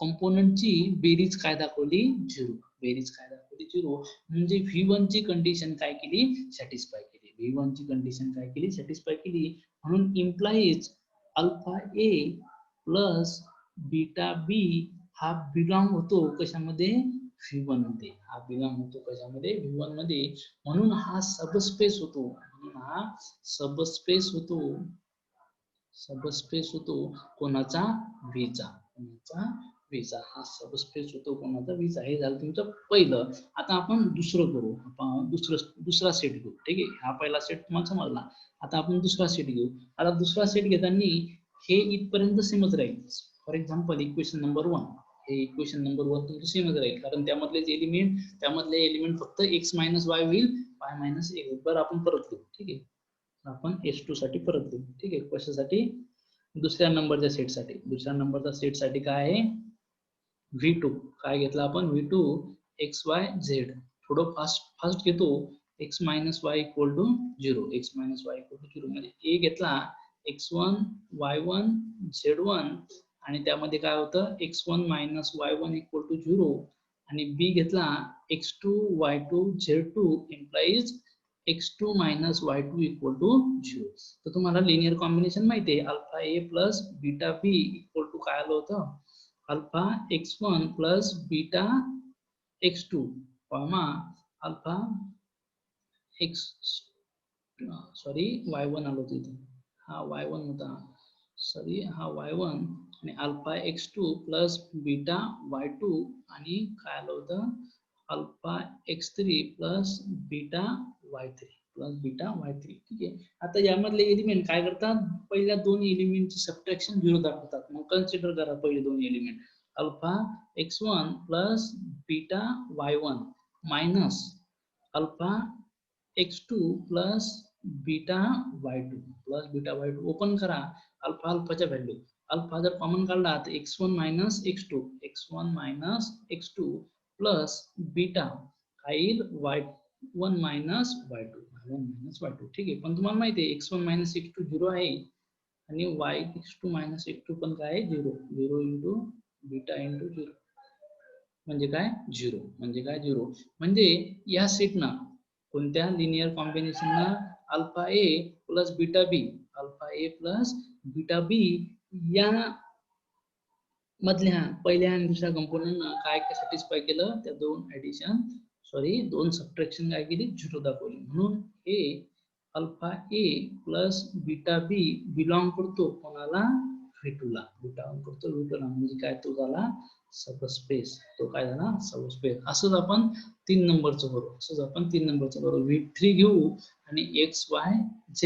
कंपोनंटची बेरीज काय दाखवली 0 म्हणजे V1 ची कंडिशन काय केली सॅटिस्फाय केली. म्हणून implies alpha A plus beta B हा बिलॉंग होतो कशामध्ये V1 मध्ये. म्हणून हा सबस्पेस होतो कोणाचा व्हीचा हा सबस्पेस होतो कोणाचा व्हीचा. हे झालं तुमचं पहिलं. आता आपण दुसरं करू. दुसरा सेट घेऊ. ठीक आहे. हा पहिला सेट तुम्हाला समजला. आता आपण दुसरा सेट घेऊ. आता दुसरा सेट घेताना हे इथपर्यंत सेमच राहील. फॉर एक्झाम्पल इक्वेशन नंबर 1 हे इक्वेशन नंबर 1 तुमचं सेमच राहील कारण त्यामधले एलिमेंट फक्त x मायनस y होईल y मायनस a होईल. बरं आपण परत घेऊ. ठीक आहे. आपण S2 साठी परत घेऊ. ठीक आहे. कशासाठी दुसऱ्या नंबरच्या सेटसाठी काय आहे V2 काय घेतला आपण V2 XYZ. थोडं फास्ट घेतो x minus y equal to 0 म्हणजे A घेतला x1 y1 z1 आणि त्यामध्ये काय होतं x1 minus y1 equal to 0 आणि B घेतला x2 y2 z2 implies x2 minus y2 equal to 0. तर तुम्हाला लिनियर कॉम्बिनेशन माहिती आहे alpha A plus beta B equal to काय आलं होतं alpha x1 plus beta x2 comma alpha y1 आलो होतं हा y1 होता हा y1 आणि alpha x2 plus beta y2 आणि काय आलं होतं alpha x3 plus beta y3 ठीक आहे. आता यामधले एलिमेंट काय करतात पहिल्या दोन एलिमेंटची सबट्रॅक्शन 0 दाखवतात. मग कन्सिडर करा पहिले दोन element alpha x1 plus beta y1 minus alpha x2 plus beta y2 open करा अल्फा अल्फाच्या व्हॅल्यू अल्फा जर कॉमन काढला तर x1 minus x2 plus beta काय येईल y1 मायनस y2 ठीक आहे. पण तुम्हाला माहिती आहे x1 मायनस x2 0 आहे आणि x2 मायनस x2 पण काय आहे 0 इंटू बीटा इंटू 0 म्हणजे काय 0 म्हणजे या सेटना कोणत्या linear कॉम्बिनेशनना alpha A plus beta बी या मधल्या पहिल्या आणि दुसऱ्या कंपोनंटनं काय सॅटिस्फाय केलं त्या दोन सबट्रॅक्शन काय केली 0 दाखवली. म्हणून हे alpha A plus beta B belong करतो कोणाला V2 ला म्हणजे काय तो झाला सबस्पेस. असंच आपण 3 नंबरचं करू V3 घेऊ आणि XYZ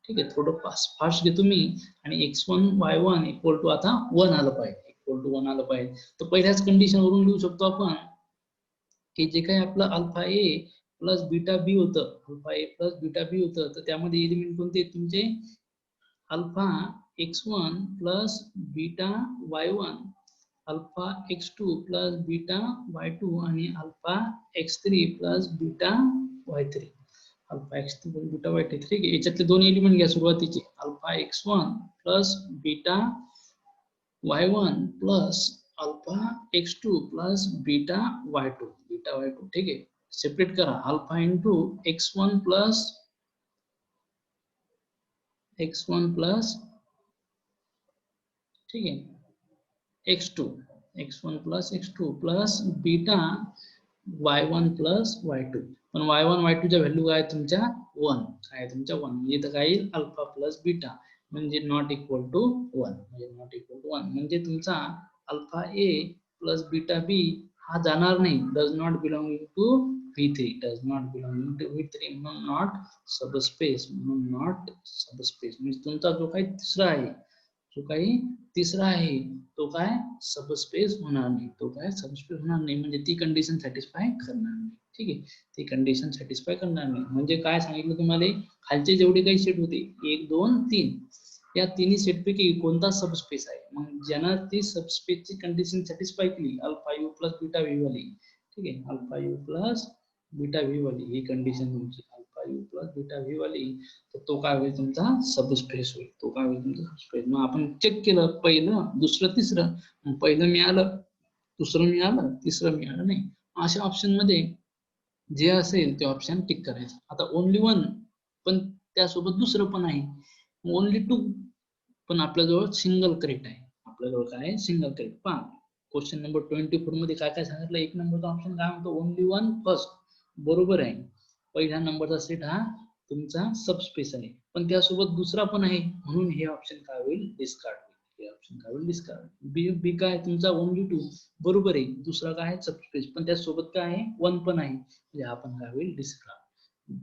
ठीक आहे, थोडं फास्ट घेतो मी. आणि x1 y1 इक्वल टू आता 1 आलं पाहिजे, इक्वल टू 1 आलं पाहिजे. तर पहिल्याच कंडिशन वरून लिहू शकतो आपण की जे काही आपलं अल्फा ए प्लस बीटा बी होतं, अल्फा ए प्लस बीटा बी होतं, तर त्यामध्ये एलिमेंट कोणते आहेत तुमचे, alpha x1 plus beta y1, alpha x2 plus beta y2 आणि alpha x3 plus beta y3. Alpha x3 plus beta y3, ठीक आहे. याच्यातले दोन एलिमेंट घ्या सुरुवातीचे, alpha x1 plus beta y1 plus alpha x2 plus beta y2, beta y2, ठीक आहे. Separate करा, अल्फा इंटू x1 प्लस ठीक आहे x2, x1 plus x2 plus beta y1 plus y2. पण y1 y2 च्या व्हॅल्यू काय तुमच्या 1, काय तुमच्या 1, म्हणजे इथं काय येईल अल्फा प्लस बीटा, म्हणजे नॉट इक्वल टू 1, म्हणजे नॉट इक्वल टू 1, म्हणजे तुमचा alpha A plus beta B हा जाणार नाही, does not belonging to V3, does not belonging to V3, म्हणून नॉट सबस्पेस, म्हणून नॉट सबस्पेस. म्हणजे तुमचा जो काही तिसरा आहे, जो काही तिसरा आहे तो काय सबस्पेस होणार नाही, तो काय सबस्पेस होणार नाही, म्हणजे ती कंडिशन सॅटिस्फाय करणार नाही. ठीक आहे, ती कंडिशन सॅटिस्फाय करणार नाही. म्हणजे काय सांगितलं तुम्हाला, खालचे जेवढे काही सेट होते 1 2 3, या तिन्ही सेट पैकी कोणता सबस्पेस आहे, मग ज्यांना ती सबस्पेसची कंडिशन सॅटिस्फाय केली, alpha U plus beta V वाली, ठीक आहे, alpha U plus beta V वाली ही कंडिशन तुमची, alpha U plus beta V वाली, तर तो काय होईल तुमचा सबस्पेस होईल, तो काय होईल तुमचा सबस्पेस. मग आपण चेक केलं, पहिलं दुसरं तिसरं, पहिलं मिळालं, दुसरं मिळालं, तिसरं मिळालं नाही, अशा ऑप्शन मध्ये जे असेल ते ऑप्शन टिक करायचं. आता ओनली वन, पण त्यासोबत दुसरं पण आहे, ओनली टू, पण आपल्याजवळ सिंगल करेक्ट आहे, आपल्याजवळ काय आहे सिंगल करेक्ट. पहा क्वेश्चन नंबर 24 मध्ये काय काय सांगितलं, एक नंबरचा ऑप्शन काय म्हणतो, ओनली वन फर्स्ट, बरोबर आहे. पहिल्या नंबरचा सेट हा तुमचा सबस्पेस आहे, पण त्यासोबत दुसरा पण आहे, म्हणून हे ऑप्शन काय होईल डिस्कार्ड होईल, हे ऑप्शन काय होईल डिस्कार्ड. बी बी काय तुमचा ओनली टू, बरोबर आहे, दुसरा काय आहे सबस्पेस, पण त्यासोबत काय आहे वन पण आहे, म्हणजे हा पण काय होईल डिस्कार्ड,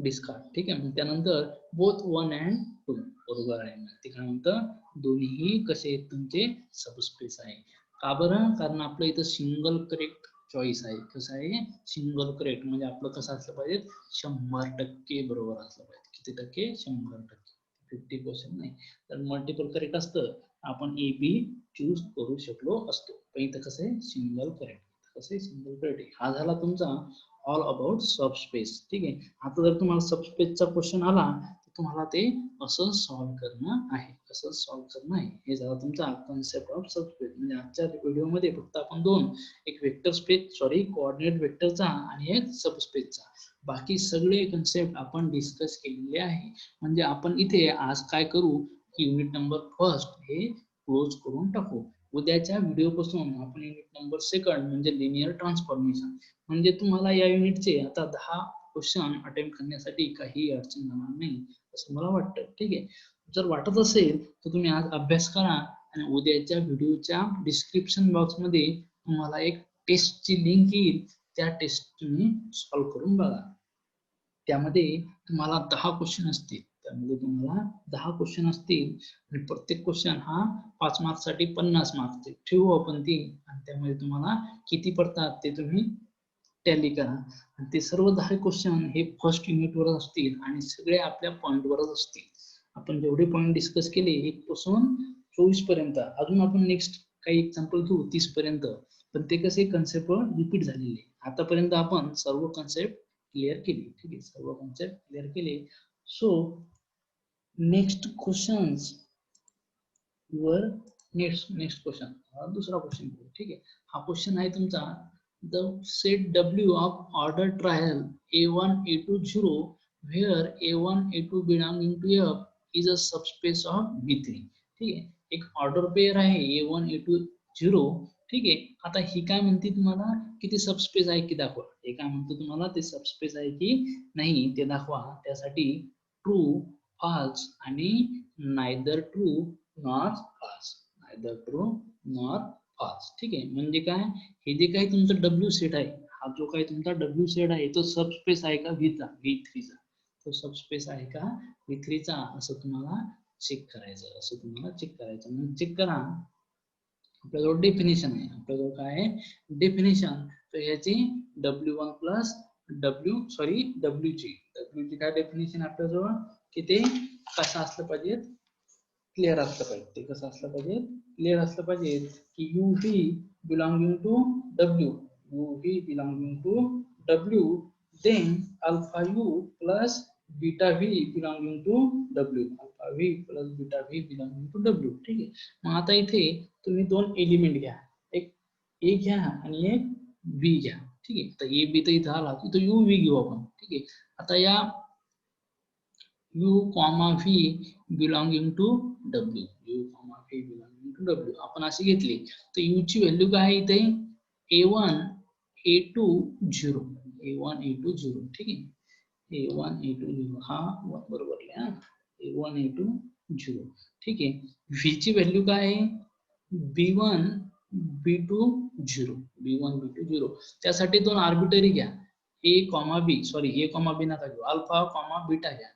डिस्कार्ड. ठीक आहे, मग त्यानंतर बोथ 1 and 2 बरोबर आहे, ते काय म्हणतं दोन्हीही कसे आहेत तुमचे सबस्पेस आहे. का बरं, कारण आपलं इथं सिंगल करेक्ट चॉईस आहे. कसं आहे सिंगल करेक्ट, म्हणजे आपलं कसं असलं पाहिजे 100% बरोबर असलं पाहिजे. किती टक्के 100%, 50% नाही. तर मल्टिपल करेक्ट असतं आपण ए बी चूज करू शकलो असतो, पण इथं कसं आहे सिंगल करेक्ट, कसं आहे सिंगल करेक्ट. हा झाला तुमचा ऑल अबाउट सबस्पेस. ठीक आहे, आता जर तुम्हाला सबस्पेसचा क्वेश्चन आला तर तुम्हाला ते असं सॉल्व्ह करणं आहे, असं सॉल्व्ह करणं आहे. हे झालं तुमचा कन्सेप्ट ऑफ सबस्पेस. म्हणजे आजच्या व्हिडिओमध्ये फक्त आपण दोन, एक वेक्टर स्पेस कोऑर्डिनेट वेक्टरचा आणि एक सबस्पेसचा, बाकी सगळे कन्सेप्ट आपण डिस्कस केलेले आहे. म्हणजे आपण इथे आज काय करू की युनिट नंबर फर्स्ट हे क्लोज करून टाकू. उद्याच्या व्हिडिओपासून आपण युनिट नंबर सेकंड म्हणजे लिनियर ट्रान्सफॉर्मेशन, म्हणजे तुम्हाला या युनिटचे आता 10 क्वेश्चन अटेम्प्ट करण्यासाठी काही अडचण जाणार नाही असं मला वाटतं. ठीक आहे, जर वाटत असेल तर तुम्ही आज अभ्यास करा आणि उद्याच्या व्हिडिओच्या डिस्क्रिप्शन बॉक्स मध्ये तुम्हाला एक टेस्टची लिंक येईल, त्या टेस्ट तुम्ही सॉल्व्ह करून बघा. त्यामध्ये तुम्हाला 10 क्वेश्चन असतील, त्यामध्ये तुम्हाला 10 क्वेश्चन असतील आणि प्रत्येक क्वेश्चन हा 5 मार्क्ससाठी 50 मार्क्सचे ठेवू आपण ती, आणि त्यामध्ये तुम्हाला किती पडतात ते तुम्ही टॅली करा. आणि ते सर्व 10 क्वेश्चन हे फर्स्ट युनिटवर असतील आणि सगळे आपल्या पॉईंटवरच असतील. आपण जेवढे पॉईंट डिस्कस केले 1 पासून 24 पर्यंत, अजून आपण नेक्स्ट काही एक्झाम्पल घेऊ 30 पर्यंत, पण ते कसे कन्सेप्ट रिपीट झालेले. आतापर्यंत आपण सर्व कन्सेप्ट क्लिअर केली. ठीक आहे, सर्व कन्सेप्ट क्लिअर केले. सो नेक्स्ट क्वेश्चन्स वर नेक्स्ट क्वेश्चन, दुसरा क्वेश्चन. ठीक आहे, हा क्वेश्चन आहे तुमचा, the set W of order trial A1 A2 0 where A1 A2 belonging to F is a subspace of B3. ठीक आहे, एक ऑर्डर पेअर आहे A1 A2 0. ठीक आहे, आता ही काय म्हणते तुम्हाला किती सबस्पेस आहे की दाखवा. हे काय म्हणते तुम्हाला ते सबस्पेस आहे की नाही ते दाखवा. त्यासाठी ट्रू, फॉल्स आणि neither true nor false, neither true nor false. ठीक आहे, म्हणजे काय, हे जे काही तुमचं W सेट आहे, हा जो काही तुमचा W सेट आहे तो सबस्पेस आहे का V3 चा, तो सबस्पेस आहे का V3चा असं तुम्हाला चेक करायचं, मग चेक करा. आपल्याजवळ डेफिनेशन आहे, आपल्याजवळ काय आहे डेफिनेशन. तर याची W1 प्लस WG काय डेफिनेशन आपल्याजवळ की ते कसं असलं पाहिजे, क्लिअर असलं पाहिजे. ते कसं असलं पाहिजे, क्लिअर असलं पाहिजे की UV belonging to W, then alpha U plus beta V belonging to W, ठीक आहे. मग आता इथे तुम्ही दोन एलिमेंट घ्या, एक ए घ्या आणि एक बी घ्या, ठीक आहे. तर ए बी तर इथं आला, इथं यू व्ही घेऊ आपण, ठीक आहे. आता या U, V belonging to W, आपण अशी घेतली तर U ची व्हॅल्यू काय आहे इथे A1 A2 0, ठीक आहे. A1 A2 0 हा बरोबर लिहा, A1 A2 0, ठीक आहे. V ची व्हॅल्यू काय आहे B1 B2 0, त्यासाठी दोन आर्बिटरी घ्या, A, B नका घेऊ, अल्फा बीटा घ्या,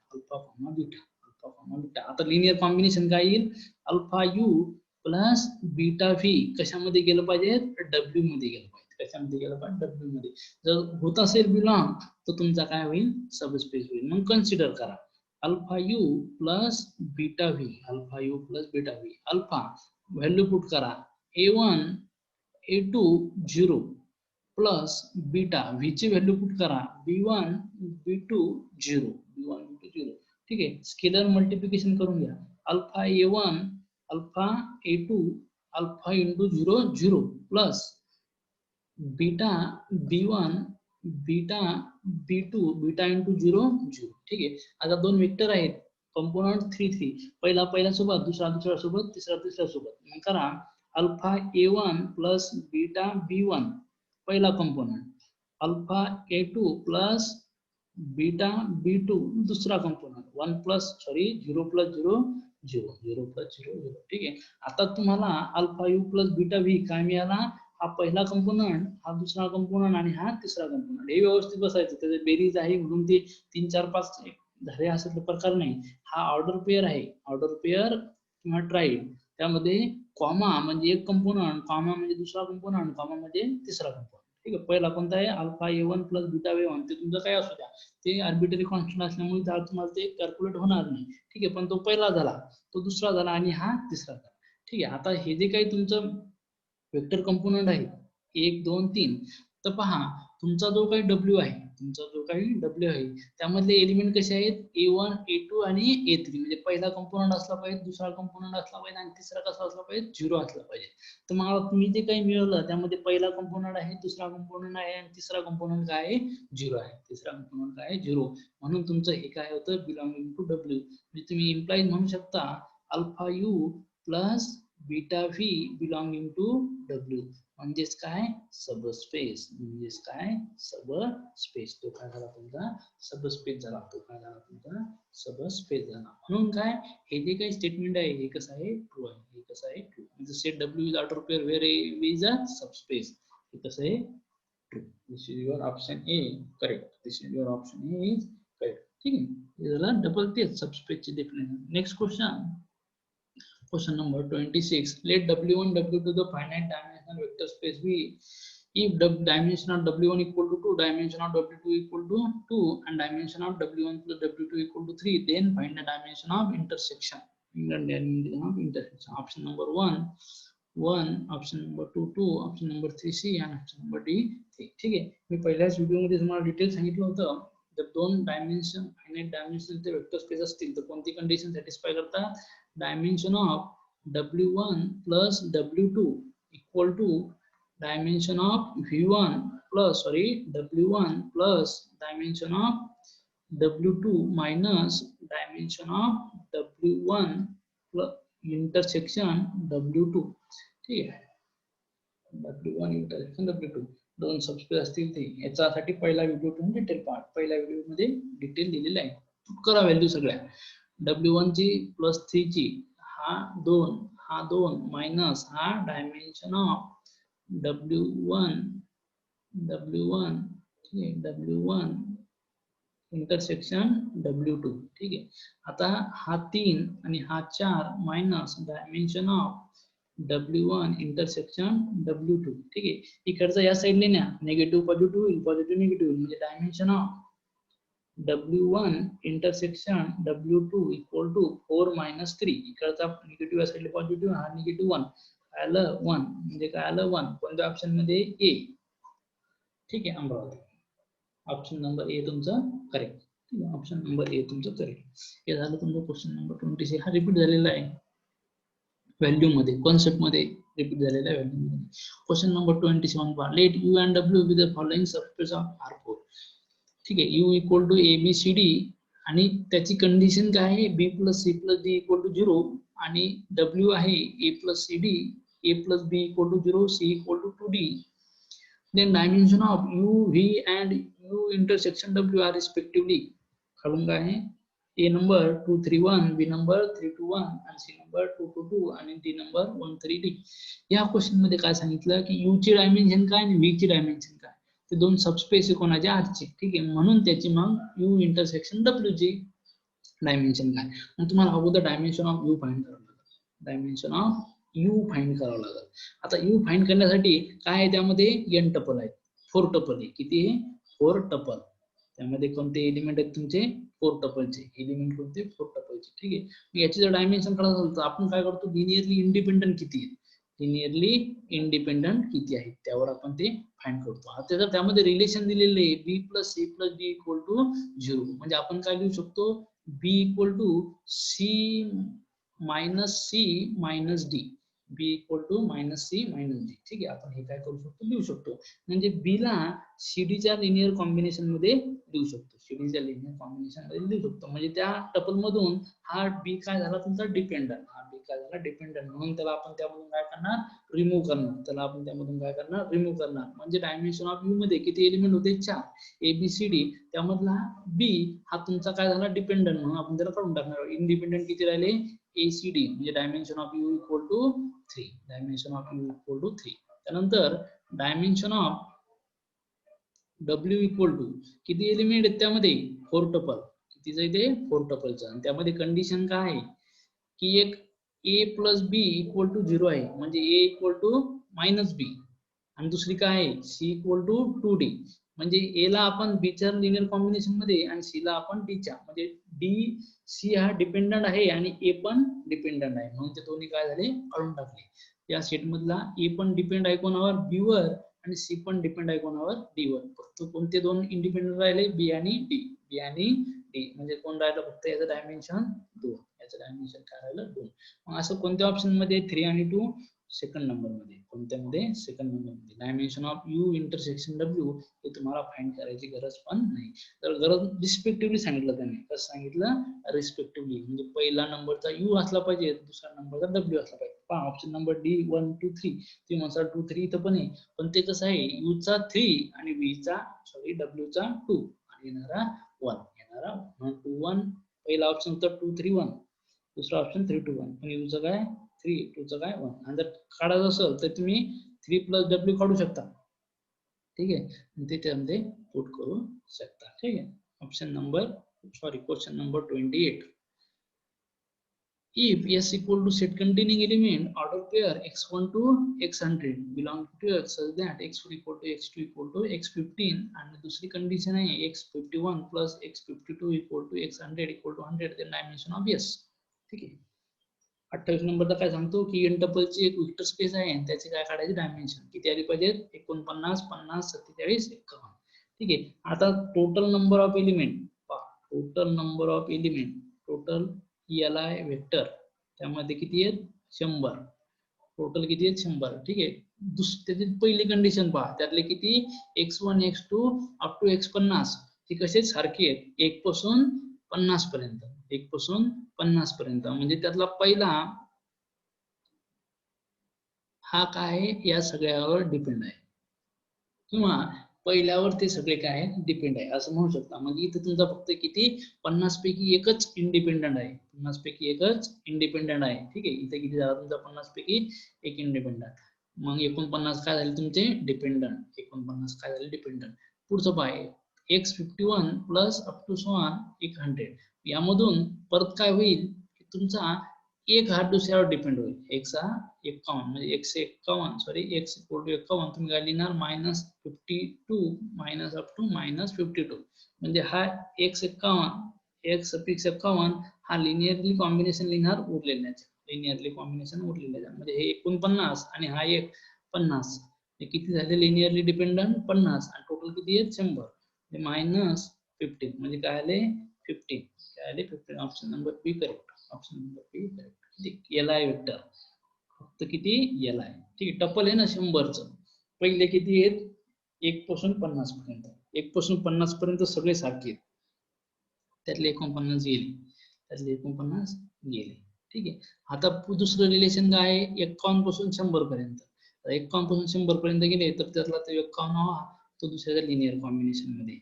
आता लिनियर कॉम्बिनेशन काय येईल alpha U plus beta V कशामध्ये गेलं पाहिजे W मध्ये गेलं पाहिजे, W मध्ये. जर होत असेल बिलॉंग तर तुमचा काय होईल सबस्पेस होईल. मग कन्सिडर करा alpha U plus beta V, alpha value put करा A1 A2 0 plus beta V ची व्हॅल्यू पुट करा B1 B2 0, ठीक आहे. स्केलर मल्टिप्लिकेशन करून घ्या, alpha A1 alpha A2 alpha into 0 0 plus beta B1 beta B2 into 0 0, ठीक आहे. आता दोन वेक्टर आहेत कंपोनंट 3 3, पहिला सोबत, दुसरा सोबत, तिसरा सोबत. मग करा alpha A1 plus beta B1 पहिला component, alpha A2 plus beta B2 दूसरा कंपोनंट, 0 प्लस 0 0, ठीक आहे. आता तुम्हाला alpha U plus beta V काय मिळाला, हा पहिला कंपोनंट, हा दुसरा कंपोनंट आणि हा तिसरा कंपोनंट. हे व्यवस्थित बसायचं, त्याचे बेरीज आहे म्हणून ते 3 4 5 झाले असे प्रकार नाही. हा ऑर्डर पेअर आहे, किंवा ट्राईड. त्यामध्ये कॉमा म्हणजे एक कंपोनंट, कॉमा म्हणजे दुसरा कंपोनंट, कॉमा म्हणजे तिसरा कंपोनंट, ठीक आहे. पहिला कोणता आहे alpha A1 plus beta A1, ते तुमचं काय असू द्या, ते आर्बिटरी कॉन्स्टंट असल्यामुळे तुम्हाला ते कॅल्क्युलेट होणार नाही, ठीक आहे. पण तो पहिला झाला, तो दुसरा झाला आणि हा तिसरा झाला, ठीक आहे. आता हे जे काही तुमचं वेक्टर कंपोनंट आहे 1 2 3, तर पहा तुमचा जो काही W आहे, त्यामधले एलिमेंट कसे आहेत A1 A2 आणि A3, म्हणजे पहिला कंपोनंट असला पाहिजे, दुसरा कंपोनंट असला पाहिजे आणि तिसरा कसा असला पाहिजे 0 असला पाहिजे. तर मग तुम्ही जे काही मिळवलं त्यामध्ये पहिला कंपोनंट आहे, दुसरा कंपोनंट आहे आणि तिसरा कंपोनंट काय आहे 0 आहे, म्हणून तुमचं हे काय होतं बिलॉंगिंग टू W. म्हणजे तुम्ही इम्प्लाइज म्हणू शकता alpha U plus beta V belonging to W, म्हणजेच काय सबस्पेस, तो काय झाला तुमचा सबस्पेस झाला, म्हणून काय हे जे काही स्टेटमेंट आहे हे कसं आहे ट्रू आहे, म्हणजे set W is order pair where A is a subspace, हे कसं आहे true. This is your option A correct, ठीक आहे. हे झाला डबल तेच सबस्पेसची definition. Next Question number 26. Let W1, W2 the finite dimensional vector space V. If the dimension of W1 equal to 2, dimension of W2 equal to 2, and dimension of W1 plus W2 equal to 3, then find the dimension of intersection. Option number 1, option number 2, option number 3 C, and option number D 3. ठीक आहे. मी पहिल्याच व्हिडिओमध्ये तुम्हाला detail सांगितलं होतं, जर दोन dimension finite डायमेन्शनचे vector space असतील तर कोणती कंडिशन सॅटिस्फाय करतात, dimension of W1 plus W2 equal to dimension of W1 plus dimension of W2 minus dimension of W1 plus intersection W2, ठीक आहे. W1 intersection W2 दोन सबस्पेस असतील ते, याच्यासाठी पहिला व्हिडिओ तुम्ही डिटेल पाहा, पहिल्या व्हिडिओ मध्ये डिटेल दिलेला आहे. करा व्हॅल्यू सगळ्या W1 ची प्लस 3 ची, हा 2 मायनस हा डायमेन्शन ऑफ W1 ठीक आहे, W1 इंटरसेक्शन W2. ठीक आहे. आता हा 3 आणि हा 4 minus dimension of W1 intersection W2. ठीक आहे. इकडचा या साईडने न्या, निगेटिव्ह पॉझिटिव्ह होईल, पॉझिटिव्ह निगेटिव्ह होईल, म्हणजे dimension of W1 intersection W2 equal to 4 minus 3. इकडचा निगेटिव्ह या साईडला पॉझिटिव्ह, हा निगेटिव्ह 1. काय आलं 1, म्हणजे काय आलं 1. कोणत्या ऑप्शन मध्ये? ए. ठीक आहे, अमरावती. ऑप्शन नंबर ए तुमचं करेक्ट. ठीक आहे, ऑप्शन नंबर ए तुमचं करेक्ट. हे झालं तुमचं क्वेश्चन नंबर 26. हा रिपीट झालेला आहे व्हॅल्यू मध्ये, कॉन्सेप्ट मध्ये रिपीट झालेला आहे व्हॅल्यू मध्ये. क्वेश्चन नंबर 27 पहा. Let U and W with the following subspace of R4. ठीक आहे, U equal to a B C d आणि त्याची कंडिशन काय आहे? B plus c plus d equal to 0 आणि डब्ल्यू आहे a plus c d, a plus B equal to 0, c equal to 2D. Then dimension of U, V and U intersection W are respectively. खालून काय आहे? A number 231, B number 321 आणि C number 222 आणि D number 13D. या question मध्ये काय सांगितलं की U ची डायमेन्शन काय आणि V ची डायमेन्शन काय? ते दोन सबस्पेस कोणाचे आरचे. ठीक आहे, म्हणून त्याची मग U इंटरसेक्शन W ची डायमेन्शन काय. मग तुम्हाला अगोदर डायमेन्शन ऑफ U फाइंड करावं लागेल. डायमेन्शन ऑफ U फाइंड करावं लागेल. आता U फाइंड करण्यासाठी काय आहे? त्यामध्ये n टपल आहेत, 4 टपल आहे. किती आहे? 4 टपल. त्यामध्ये कोणते एलिमेंट आहेत तुमचे? 4 टपलचे एलिमेंट. कोणते? 4 टपलचे. ठीक आहे, मग याची जर डायमेन्शन काढायचं असेल तर आपण काय करतो? लिनियरली इंडिपेंडंट किती आहे, लिनियरली इंडिपेंडंट किती आहे त्यावर आपण ते फाइंड करतो. आता जर त्यामध्ये रिलेशन दिलेले आहे b plus c plus d equal to 0, म्हणजे आपण काय लिहू शकतो? B equal to c minus c minus d, b equal to minus c minus d. ठीक आहे, आपण हे काय करू शकतो? लिहू शकतो. म्हणजे बी ला सीडीच्या लिनियर कॉम्बिनेशन मध्ये लिहू शकतो, सीडीच्या लिनियर कॉम्बिनेशन मध्ये लिहू शकतो. म्हणजे त्या टपल मधून हा बी काय झाला तुमचा? डिपेंडंट. हा बी काय झाला? डिपेंडंट. म्हणून त्याला आपण त्यामधून काय करणार? रिमूव्ह करणार. त्याला आपण त्यामधून काय करणार? रिमूव्ह करणार. म्हणजे डायमेन्शन ऑफ यू मध्ये किती एलिमेंट होते? 4. A B C D. त्यामधला बी हा तुमचा काय झाला? डिपेंडंट, म्हणून आपण त्याला काढून टाकणार. इंडिपेंडंट किती राहिले? ACD. म्हणजे dimension of U equal to 3. Dimension of U equal to 3. त्यानंतर dimension of W equal to किती एलिमेंट आहेत त्यामध्ये? 4 टपल. कितीच आहे ते? 4 टपलचं. आणि त्यामध्ये कंडिशन काय आहे की एक A plus B equal to 0 आहे, म्हणजे A equal to minus B. आणि दुसरी काय आहे? C equal to 2D. म्हणजे A ला आपण B च्या लिनियर कॉम्बिनेशन मध्ये आणि C ला आपण D च्या, म्हणजे D C हा डिपेंडंट आहे आणि A पण डिपेंडंट आहे, म्हणून ते दोन्ही काय झाले? काढून टाकले. या सेट मधला A पण डिपेंड आहे कोणावर? B वर, आणि C पण डिपेंड आहे कोणावर? D वर. फक्त कोणते दोन इंडिपेंडंट राहिले? B आणि D. B आणि D म्हणजे कोण राहिलं? फक्त याचं डायमेन्शन 2. याचं डायमेन्शन काय राहिलं? 2. मग असं कोणत्या ऑप्शन मध्ये? 3 आणि 2 सेकंड नंबर मध्ये. कोणत्या मध्ये? सेकंड नंबर मध्ये. Dimension of you intersection W हे तुम्हाला फाइंड करायची गरज पण नाही. तर गरज रिस्पेक्टिव्हली सांगितलं त्यांनी. कसं सांगितलं? रिस्पेक्टिव्हली. म्हणजे पहिला नंबरचा यू असला पाहिजे, दुसरा नंबरचा डब्ल्यू असला पाहिजे. पहा ऑप्शन नंबर डी 1 2 3. ते म्हणतात 2 3 इथं पण आहे, पण ते कसं आहे? यू चा 3 आणि डब्ल्यू चा 2 आणि येणारा 1. येणारा 1 2 1. पहिला ऑप्शन तर 2 3 1, दुसरा ऑप्शन 3 2 1. पण यूचं काय? 3 2चं काय? 1. आणि जर काढायचं असेल तर तुम्ही 3 प्लस डब्ल्यू काढू शकता. ठीक आहे, ते त्यामध्ये पुट करू शकता. ठीक आहे, option number question number 28. If S equal to set containing element order pair x1 to x100 belong to X such that x4 equal to x2 equal to x15 आणि दुसरी कंडिशन आहे x51 plus x52 equal to x100 equal to 100, then dimension of S. ठीक आहे, 28 नंबरला काय सांगतो की n टपलची एक वेक्टर स्पेस आहे आणि त्याची काय काढायची? डायमेन्शन किती आली पाहिजे? 49 50 47 51. ठीक आहे, आता टोटल नंबर ऑफ एलिमेंट पहा. Total number of element, total याला वेक्टर, त्यामध्ये किती आहेत? 100. टोटल किती आहेत? 100. ठीक आहे, त्याची पहिली कंडिशन पहा. त्यातले किती? x1 x2 up to x50 हे कसे सारखे आहेत? 1 पासून 50 पर्यंत. 1 पासून 50 पर्यंत. म्हणजे त्यातला पहिला हा काय आहे? या सगळ्यावर डिपेंड आहे, किंवा पहिल्यावर ते सगळे काय आहे? डिपेंड आहे असं म्हणू शकता. म्हणजे इथे तुमचा फक्त किती? 50 पैकी एकच इंडिपेंडंट आहे. 50 पैकी एकच इंडिपेंडंट आहे. ठीक आहे, इथे किती झाला तुमचा? 50 पैकी एक इंडिपेंडंट. मग 49 काय झाले तुमचे? डिपेंडंट. 49 काय झाले? डिपेंडंट. पुढचं पाय x51 plus up to so on 100. यामधून परत काय होईल की तुमचा एक हा दुसऱ्यावर डिपेंड होईल. x हा 51 म्हणजे x इक्वल टू 51 तुम्ही काय लिहिणार -52 मायनस अप टू -52 म्हणजे हा x51 हा लिनियरली कॉम्बिनेशन लिहिणार उरलेल्याचे लिनियरली कॉम्बिनेशन उरलेल्या म्हणजे हे 49 आणि हा एक 50 हे किती झाले लिनियरली डिपेंडंट 50 आणि टोटल किती आहे 100 -15 म्हणजे काय आले 15 काय आले 15 ऑप्शन नंबर बी करेक्ट. ऑप्शन नंबर बी करेक्ट. एल-आय वेक्टर फक्त किती एल-आय ठीक आहे. टपल आहे ना 100च पहिले किती आहेत 1 पासून 50 पर्यंत 1 पासून 50 पर्यंत सगळे सारखे आहेत. त्यातले 49 गेले ठीक आहे. आता दुसरं रिलेशन काय आहे 51 पासून 100 पर्यंत 51 पासून 100 पर्यंत गेले तर त्यातला तो 51 तो दुसऱ्या लिनियर कॉम्बिनेशन मध्ये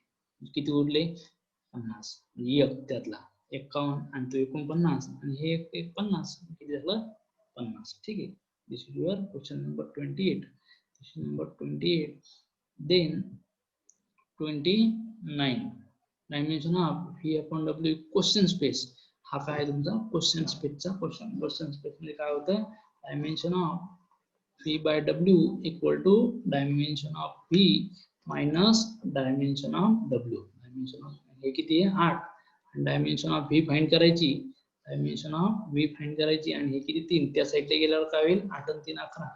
किती उरले 50 एक त्यातला 51 आणि तो 49 आणि हे 50 किती झालं 50 ठीक आहे. This is your question number 28. Question number 28. Then 29 dimension of V upon W quotient space. हा काय तुमचा क्वेश्चन स्पेसचा क्वेश्चन. क्वेश्चन स्पेस म्हणजे काय होतं dimension of V by W equal to dimension of V minus dimension of W. Dimension of हे किती आहे 8 आणि डायमेन्शन ऑफ व्ही फाइंड करायची. डायमेन्शन ऑफ व्ही फाइंड करायची आणि हे किती 3 त्या साइडला गेल्यावर काय होईल 8 आणि 3 11.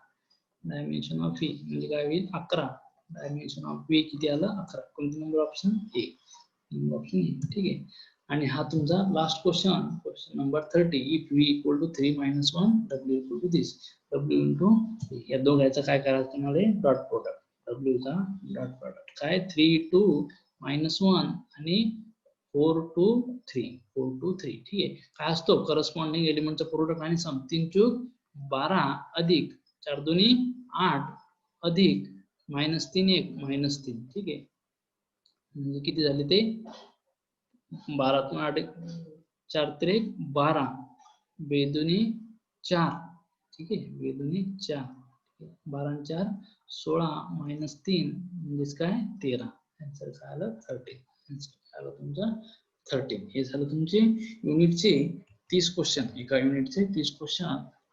डायमेन्शन ऑफ व्ही म्हणजे काय होईल 11. डायमेन्शन ऑफ व्ही किती आलं 11. कोणती नंबर ऑप्शन ए. ऑप्शन ए ठीक आहे. आणि हा तुमचा last question question number 30. If V equal to 3 - 1 W equal to this W into या दोघांचा काय करायचं तुम्हाला डॉट प्रोडक्ट. डब्ल्यू चा डॉट प्रोडक्ट काय 3 2 -1 आणि 4 2 3 4 2 3 ठीक आहे. काय असतो करस्पॉन्डिंग एलिमेंटचा प्रोडक्ट आणि सम 3 चूक 12 अधिक 4 दोन्ही 8 अधिक -3 1 -3 ठीक आहे. म्हणजे किती झाले ते 12 तून 8 4 3 12 बेदुनी 4 ठीक आहे. बेदुनी 4 12 आणि 4 16 -3 म्हणजे काय 13. आन्सर काय आलं 13. आन्सर आलं तुमचं 13. हे झालं तुमचे युनिटचे 30 क्वेश्चन. एका युनिटचे 30 क्वेश्चन.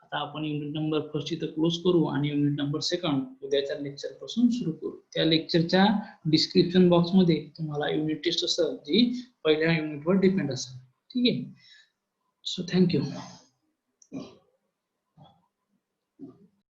आता आपण युनिट नंबर फर्स्ट इथं क्लोज करू आणि युनिट नंबर सेकंड उद्याच्या लेक्चर पासून सुरू करू. त्या लेक्चरच्या डिस्क्रिप्शन बॉक्स मध्ये तुम्हाला युनिट टेस्ट असेल जी पहिल्या युनिटवर डिपेंड असेल ठीक आहे. So thank you.